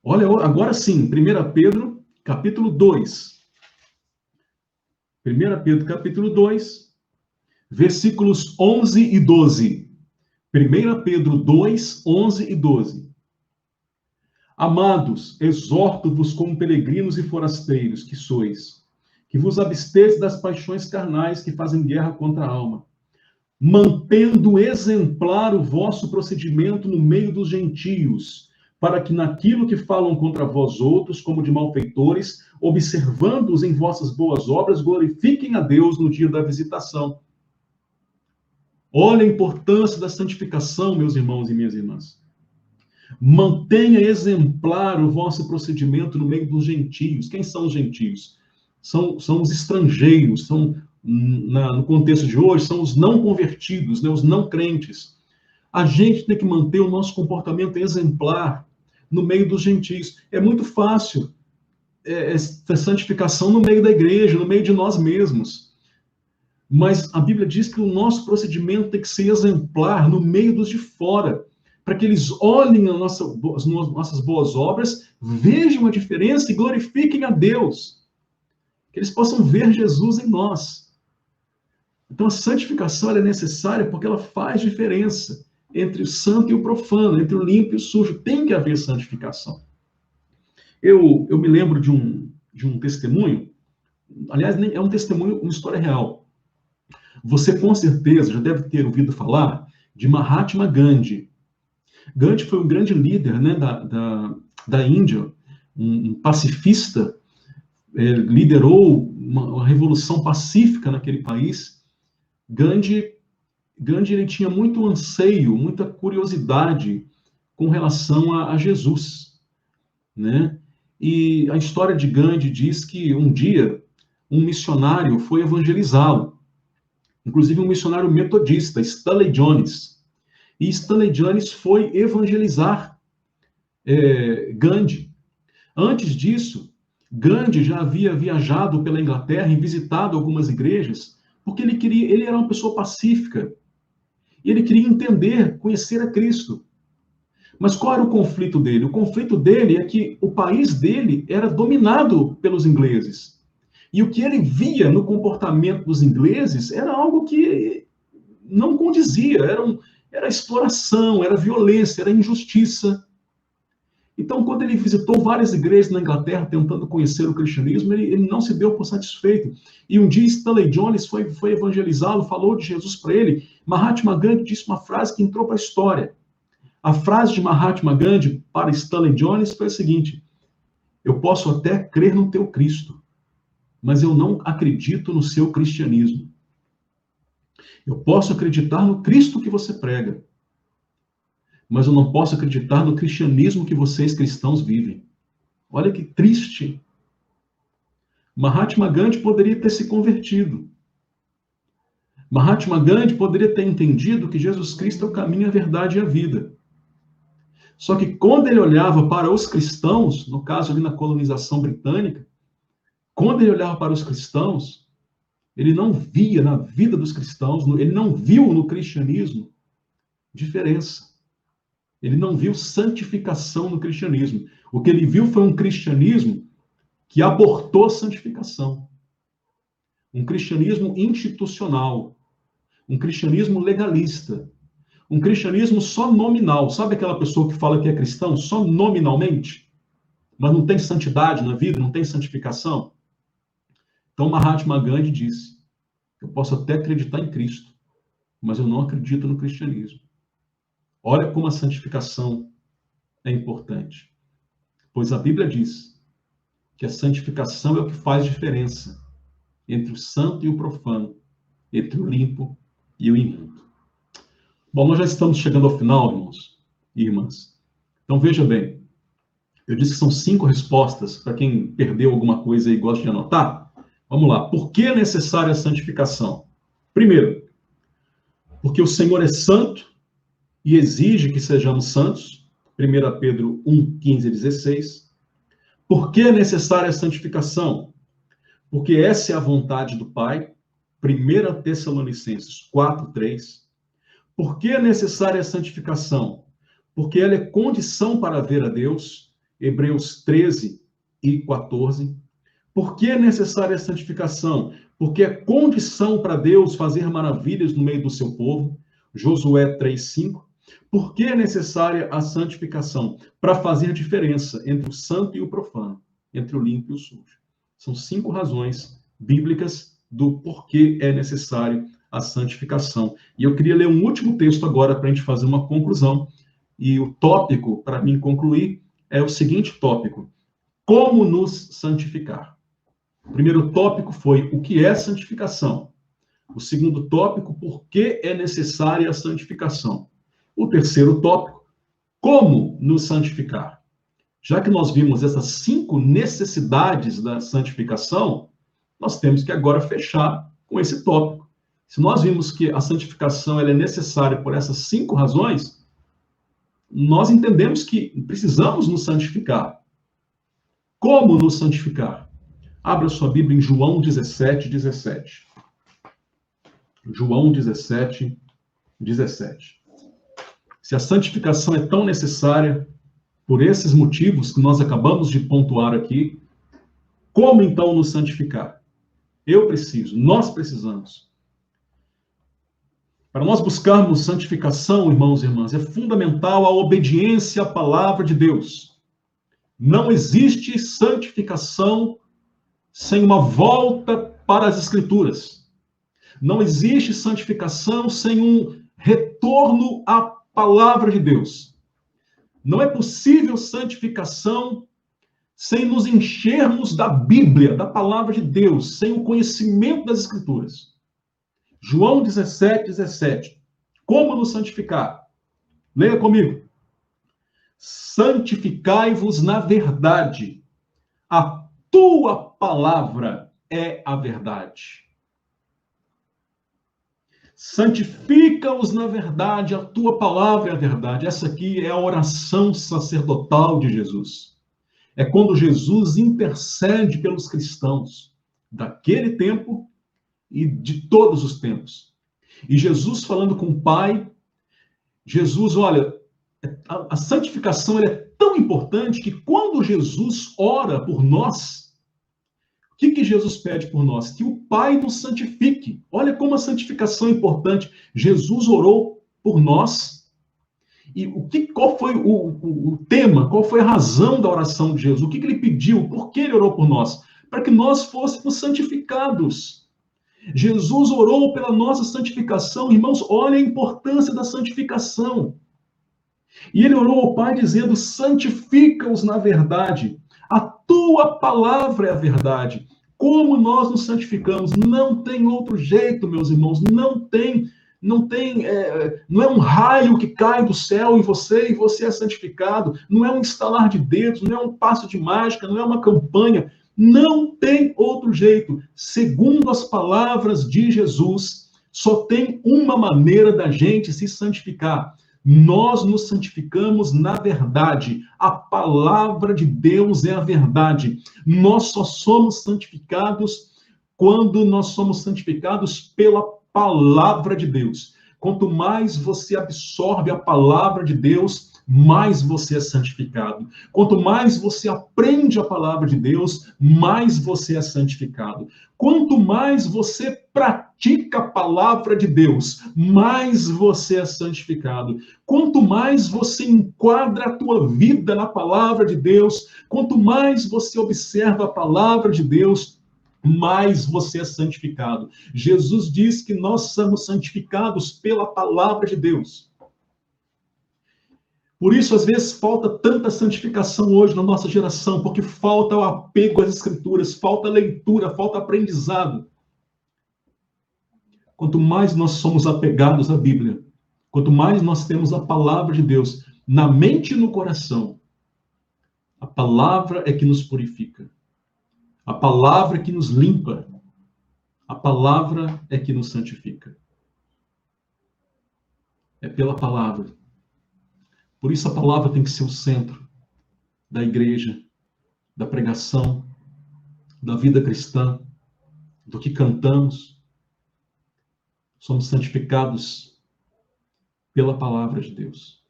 Olha, agora sim, 1 Pedro, capítulo 2. 1 Pedro, capítulo 2, versículos 11 e 12. 1 Pedro 2, 11 e 12. Amados, exorto-vos como peregrinos e forasteiros que sois, que vos absteis das paixões carnais que fazem guerra contra a alma, mantendo exemplar o vosso procedimento no meio dos gentios, para que naquilo que falam contra vós outros, como de malfeitores, observando-os em vossas boas obras, glorifiquem a Deus no dia da visitação. Olha a importância da santificação, meus irmãos e minhas irmãs. Mantenha exemplar o vosso procedimento no meio dos gentios. Quem são os gentios? São os estrangeiros, no contexto de hoje, são os não convertidos, né, os não crentes. A gente tem que manter o nosso comportamento exemplar no meio dos gentios. É muito fácil essa santificação no meio da igreja, no meio de nós mesmos. Mas a Bíblia diz que o nosso procedimento tem que ser exemplar no meio dos de fora, para que eles olhem as nossas boas obras, vejam a diferença e glorifiquem a Deus. Que eles possam ver Jesus em nós. Então a santificação é necessária porque ela faz diferença entre o santo e o profano, entre o limpo e o sujo. Tem que haver santificação. Eu me lembro de um testemunho, aliás, é um testemunho, uma história real. Você com certeza já deve ter ouvido falar de Mahatma Gandhi. Gandhi foi um grande líder, né, da Índia, um pacifista, liderou uma revolução pacífica naquele país. Gandhi ele tinha muito anseio, muita curiosidade com relação a Jesus, né? E a história de Gandhi diz que um dia um missionário foi evangelizá-lo, inclusive um missionário metodista, Stanley Jones. E Stanley Jones foi evangelizar Gandhi. Antes disso, Gandhi já havia viajado pela Inglaterra e visitado algumas igrejas, porque ele era uma pessoa pacífica. E ele queria entender, conhecer a Cristo. Mas qual era o conflito dele? O conflito dele é que o país dele era dominado pelos ingleses. E o que ele via no comportamento dos ingleses era algo que não condizia, era exploração, era violência, era injustiça. Então, quando ele visitou várias igrejas na Inglaterra tentando conhecer o cristianismo, ele não se deu por satisfeito. E um dia Stanley Jones foi evangelizá-lo, falou de Jesus para ele. Mahatma Gandhi disse uma frase que entrou para a história. A frase de Mahatma Gandhi para Stanley Jones foi a seguinte: eu posso até crer no teu Cristo, mas eu não acredito no seu cristianismo. Eu posso acreditar no Cristo que você prega, mas eu não posso acreditar no cristianismo que vocês cristãos vivem. Olha que triste. Mahatma Gandhi poderia ter se convertido. Mahatma Gandhi poderia ter entendido que Jesus Cristo é o caminho, a verdade e a vida. Só que quando ele olhava para os cristãos, no caso ali na colonização britânica, quando ele olhava para os cristãos, ele não via na vida dos cristãos, ele não viu no cristianismo diferença. Ele não viu santificação no cristianismo. O que ele viu foi um cristianismo que abortou a santificação. Um cristianismo institucional. Um cristianismo legalista. Um cristianismo só nominal. Sabe aquela pessoa que fala que é cristão só nominalmente? Mas não tem santidade na vida, não tem santificação? Então Mahatma Gandhi disse: eu posso até acreditar em Cristo, mas eu não acredito no cristianismo. Olha como a santificação é importante. Pois a Bíblia diz que a santificação é o que faz diferença entre o santo e o profano, entre o limpo e o imundo. Bom, nós já estamos chegando ao final, irmãos e irmãs. Então veja bem, eu disse que são 5 respostas para quem perdeu alguma coisa e gosta de anotar. Vamos lá. Por que é necessária a santificação? Primeiro, porque o Senhor é santo e exige que sejamos santos. 1 Pedro 1, 15 e 16. Por que é necessária a santificação? Porque essa é a vontade do Pai. 1 Tessalonicenses 4, 3. Por que é necessária a santificação? Porque ela é condição para ver a Deus. Hebreus 13 e 14. Por que é necessária a santificação? Porque é condição para Deus fazer maravilhas no meio do seu povo. Josué 3:5. Por que é necessária a santificação? Para fazer diferença entre o santo e o profano, entre o limpo e o sujo. São 5 razões bíblicas do porquê é necessário a santificação. E eu queria ler um último texto agora para a gente fazer uma conclusão. E o tópico, para mim concluir, é o seguinte tópico: como nos santificar? O primeiro tópico foi o que é santificação. O segundo tópico, por que é necessária a santificação. O terceiro tópico, como nos santificar. Já que nós vimos essas 5 necessidades da santificação, nós temos que agora fechar com esse tópico. Se nós vimos que a santificação ela é necessária por essas 5 razões, nós entendemos que precisamos nos santificar. Como nos santificar? Abra sua Bíblia em João 17, 17. João 17, 17. Se a santificação é tão necessária, por esses motivos que nós acabamos de pontuar aqui, como então nos santificar? Eu preciso, nós precisamos. Para nós buscarmos santificação, irmãos e irmãs, é fundamental a obediência à palavra de Deus. Não existe santificação sem uma volta para as Escrituras. Não existe santificação sem um retorno à palavra de Deus. Não é possível santificação sem nos enchermos da Bíblia, da palavra de Deus, sem o conhecimento das Escrituras. João 17, 17. Como nos santificar? Leia comigo. Santificai-vos na verdade. A tua palavra é a verdade. Santifica-os na verdade, a tua palavra é a verdade. Essa aqui é a oração sacerdotal de Jesus. É quando Jesus intercede pelos cristãos daquele tempo e de todos os tempos. E Jesus falando com o Pai, Jesus, olha, a santificação ela é tão importante que quando Jesus ora por nós, o que Jesus pede por nós? Que o Pai nos santifique. Olha como a santificação é importante. Jesus orou por nós. E qual foi o tema, qual foi a razão da oração de Jesus? O que ele pediu? Por que ele orou por nós? Para que nós fôssemos santificados. Jesus orou pela nossa santificação. Irmãos, olha a importância da santificação. E ele orou ao Pai dizendo, santifica-os na verdade. A tua palavra é a verdade. Como nós nos santificamos? Não tem outro jeito, meus irmãos. Não é um raio que cai do céu em você e você é santificado. Não é um estalar de dedos, não é um passo de mágica, não é uma campanha. Não tem outro jeito. Segundo as palavras de Jesus, só tem uma maneira da gente se santificar. Nós nos santificamos na verdade. A palavra de Deus é a verdade. Nós só somos santificados quando nós somos santificados pela palavra de Deus. Quanto mais você absorve a palavra de Deus, mais você é santificado. Quanto mais você aprende a palavra de Deus, mais você é santificado. Quanto mais você pratica a palavra de Deus, mais você é santificado. Quanto mais você enquadra a tua vida na palavra de Deus, quanto mais você observa a palavra de Deus, mais você é santificado. Jesus diz que nós somos santificados pela palavra de Deus. Por isso, às vezes, falta tanta santificação hoje na nossa geração, porque falta o apego às Escrituras, falta leitura, falta aprendizado. Quanto mais nós somos apegados à Bíblia, quanto mais nós temos a palavra de Deus na mente e no coração, a palavra é que nos purifica. A palavra é que nos limpa. A palavra é que nos santifica. É pela palavra. Por isso a palavra tem que ser o centro da igreja, da pregação, da vida cristã, do que cantamos. Somos santificados pela palavra de Deus.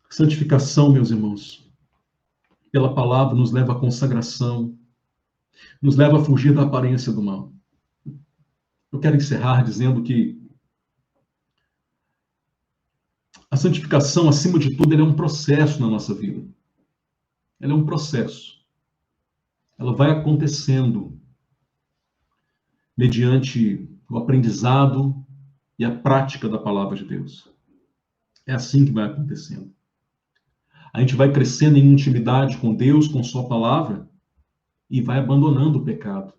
Santificação, meus irmãos, pela palavra nos leva à consagração, nos leva a fugir da aparência do mal. Eu quero encerrar dizendo que a santificação, acima de tudo, ela é um processo na nossa vida. Ela é um processo. Ela vai acontecendo mediante o aprendizado e a prática da palavra de Deus. É assim que vai acontecendo. A gente vai crescendo em intimidade com Deus, com sua palavra, e vai abandonando o pecado.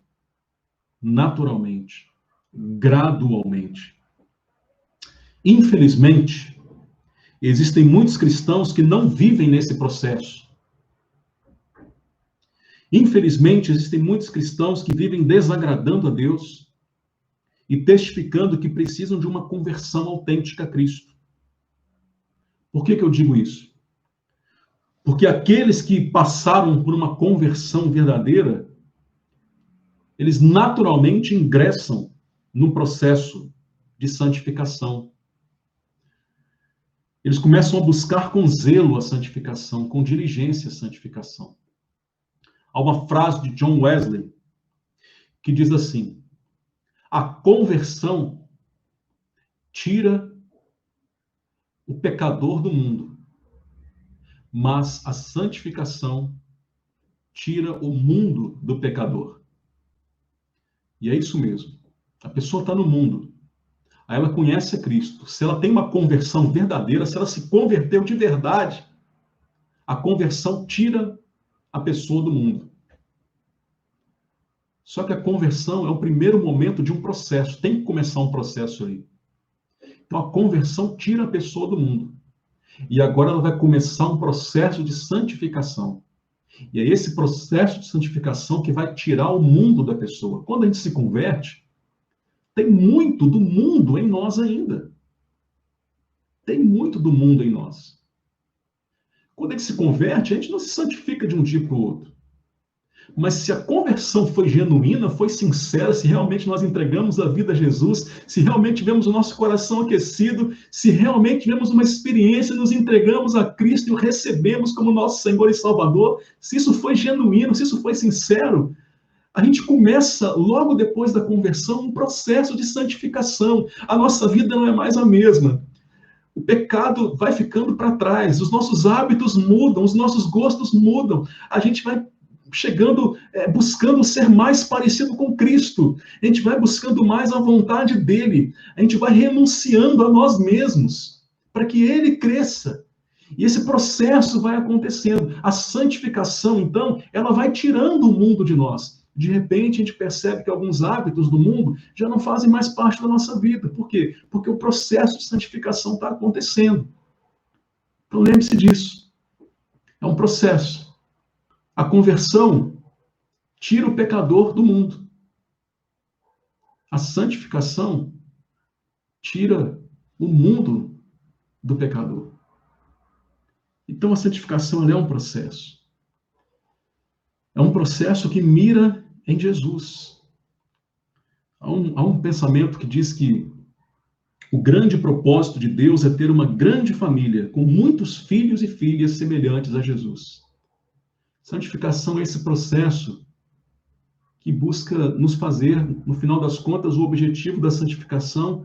Naturalmente. Gradualmente. Infelizmente, existem muitos cristãos que não vivem nesse processo. Infelizmente, existem muitos cristãos que vivem desagradando a Deus e testificando que precisam de uma conversão autêntica a Cristo. Por que eu digo isso? Porque aqueles que passaram por uma conversão verdadeira, eles naturalmente ingressam no processo de santificação. Eles começam a buscar com zelo a santificação, com diligência a santificação. Há uma frase de John Wesley que diz assim: a conversão tira o pecador do mundo, mas a santificação tira o mundo do pecador. E é isso mesmo. A pessoa está no mundo. Aí ela conhece a Cristo. Se ela tem uma conversão verdadeira, se ela se converteu de verdade, a conversão tira a pessoa do mundo. Só que a conversão é o primeiro momento de um processo. Tem que começar um processo ali. Então a conversão tira a pessoa do mundo. E agora ela vai começar um processo de santificação. E é esse processo de santificação que vai tirar o mundo da pessoa. Quando a gente se converte, tem muito do mundo em nós ainda. Tem muito do mundo em nós. Quando a gente se converte, a gente não se santifica de um dia para o outro. Mas se a conversão foi genuína, foi sincera, se realmente nós entregamos a vida a Jesus, se realmente tivemos o nosso coração aquecido, se realmente tivemos uma experiência, nos entregamos a Cristo e o recebemos como nosso Senhor e Salvador, se isso foi genuíno, se isso foi sincero, a gente começa, logo depois da conversão, um processo de santificação. A nossa vida não é mais a mesma. O pecado vai ficando para trás, os nossos hábitos mudam, os nossos gostos mudam. A gente vai chegando, buscando ser mais parecido com Cristo. A gente vai buscando mais a vontade dele. A gente vai renunciando a nós mesmos, para que ele cresça. E esse processo vai acontecendo. A santificação, então, ela vai tirando o mundo de nós. De repente, a gente percebe que alguns hábitos do mundo já não fazem mais parte da nossa vida. Por quê? Porque o processo de santificação está acontecendo. Então, lembre-se disso. É um processo. A conversão tira o pecador do mundo. A santificação tira o mundo do pecador. Então, a santificação ela é um processo. É um processo que mira em Jesus. Há um pensamento que diz que o grande propósito de Deus é ter uma grande família, com muitos filhos e filhas semelhantes a Jesus. Santificação é esse processo que busca nos fazer, no final das contas, o objetivo da santificação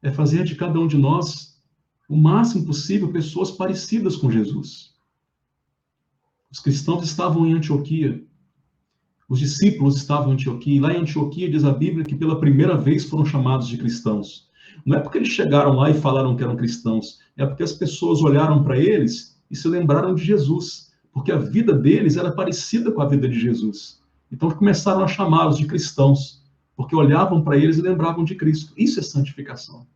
é fazer de cada um de nós, o máximo possível, pessoas parecidas com Jesus. Os cristãos estavam em Antioquia, os discípulos estavam em Antioquia, e lá em Antioquia diz a Bíblia que pela primeira vez foram chamados de cristãos. Não é porque eles chegaram lá e falaram que eram cristãos, é porque as pessoas olharam para eles e se lembraram de Jesus, porque a vida deles era parecida com a vida de Jesus. Então começaram a chamá-los de cristãos, porque olhavam para eles e lembravam de Cristo. Isso é santificação.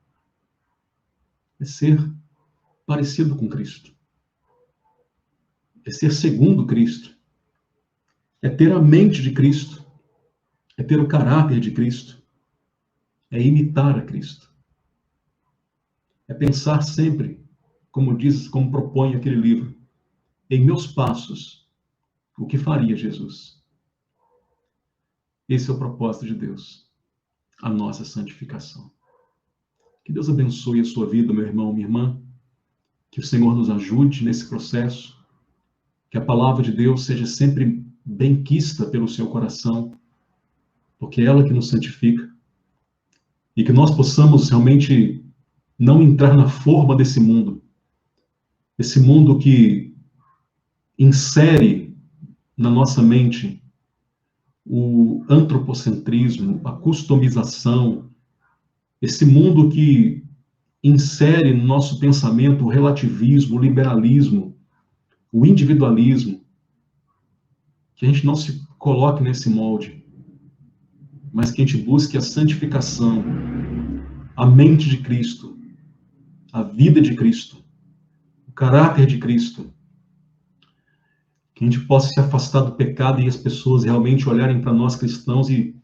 É ser parecido com Cristo. É ser segundo Cristo. É ter a mente de Cristo. É ter o caráter de Cristo. É imitar a Cristo. É pensar sempre, como diz, como propõe aquele livro, em meus passos, o que faria Jesus? Esse é o propósito de Deus, a nossa santificação. Que Deus abençoe a sua vida, meu irmão, minha irmã. Que o Senhor nos ajude nesse processo. Que a palavra de Deus seja sempre benquista pelo seu coração, porque é ela que nos santifica. E que nós possamos realmente não entrar na forma desse mundo que insere na nossa mente o antropocentrismo, a customização, esse mundo que insere no nosso pensamento o relativismo, o liberalismo, o individualismo, que a gente não se coloque nesse molde, mas que a gente busque a santificação, a mente de Cristo, a vida de Cristo, o caráter de Cristo, que a gente possa se afastar do pecado e as pessoas realmente olharem para nós cristãos e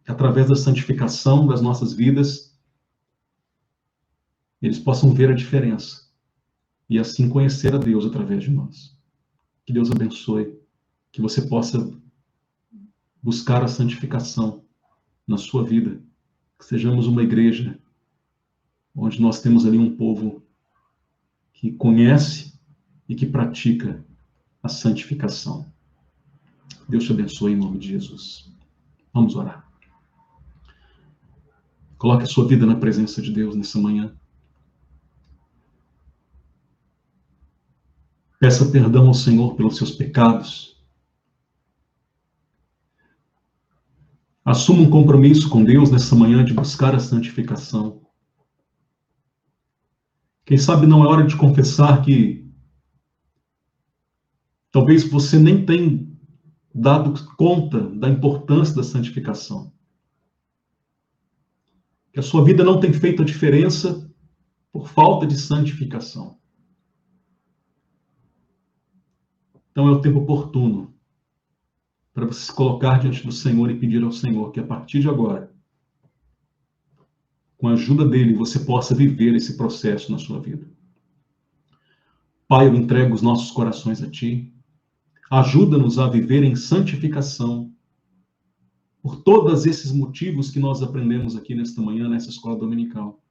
através da santificação das nossas vidas, eles possam ver a diferença e assim conhecer a Deus através de nós. Que Deus abençoe, que você possa buscar a santificação na sua vida, que sejamos uma igreja onde nós temos ali um povo que conhece e que pratica a santificação. Deus te abençoe em nome de Jesus. Vamos orar. Coloque a sua vida na presença de Deus nessa manhã. Peça perdão ao Senhor pelos seus pecados. Assuma um compromisso com Deus nessa manhã de buscar a santificação. Quem sabe não é hora de confessar que talvez você nem tenha dado conta da importância da santificação. Que a sua vida não tem feito a diferença por falta de santificação. Então é o tempo oportuno para você se colocar diante do Senhor e pedir ao Senhor que a partir de agora, com a ajuda dele, você possa viver esse processo na sua vida. Pai, eu entrego os nossos corações a Ti. Ajuda-nos a viver em santificação por todos esses motivos que nós aprendemos aqui nesta manhã, nessa escola dominical.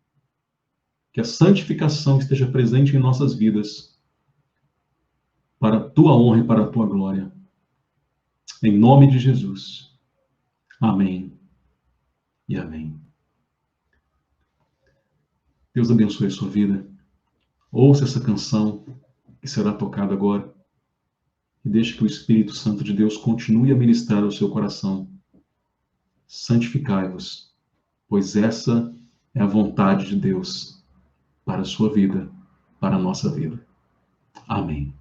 Que a santificação esteja presente em nossas vidas para a Tua honra e para a Tua glória. Em nome de Jesus. Amém e amém. Deus abençoe a sua vida. Ouça essa canção que será tocada agora e deixe que o Espírito Santo de Deus continue a ministrar ao seu coração. Santificai-vos, pois essa é a vontade de Deus para a sua vida, para a nossa vida. Amém.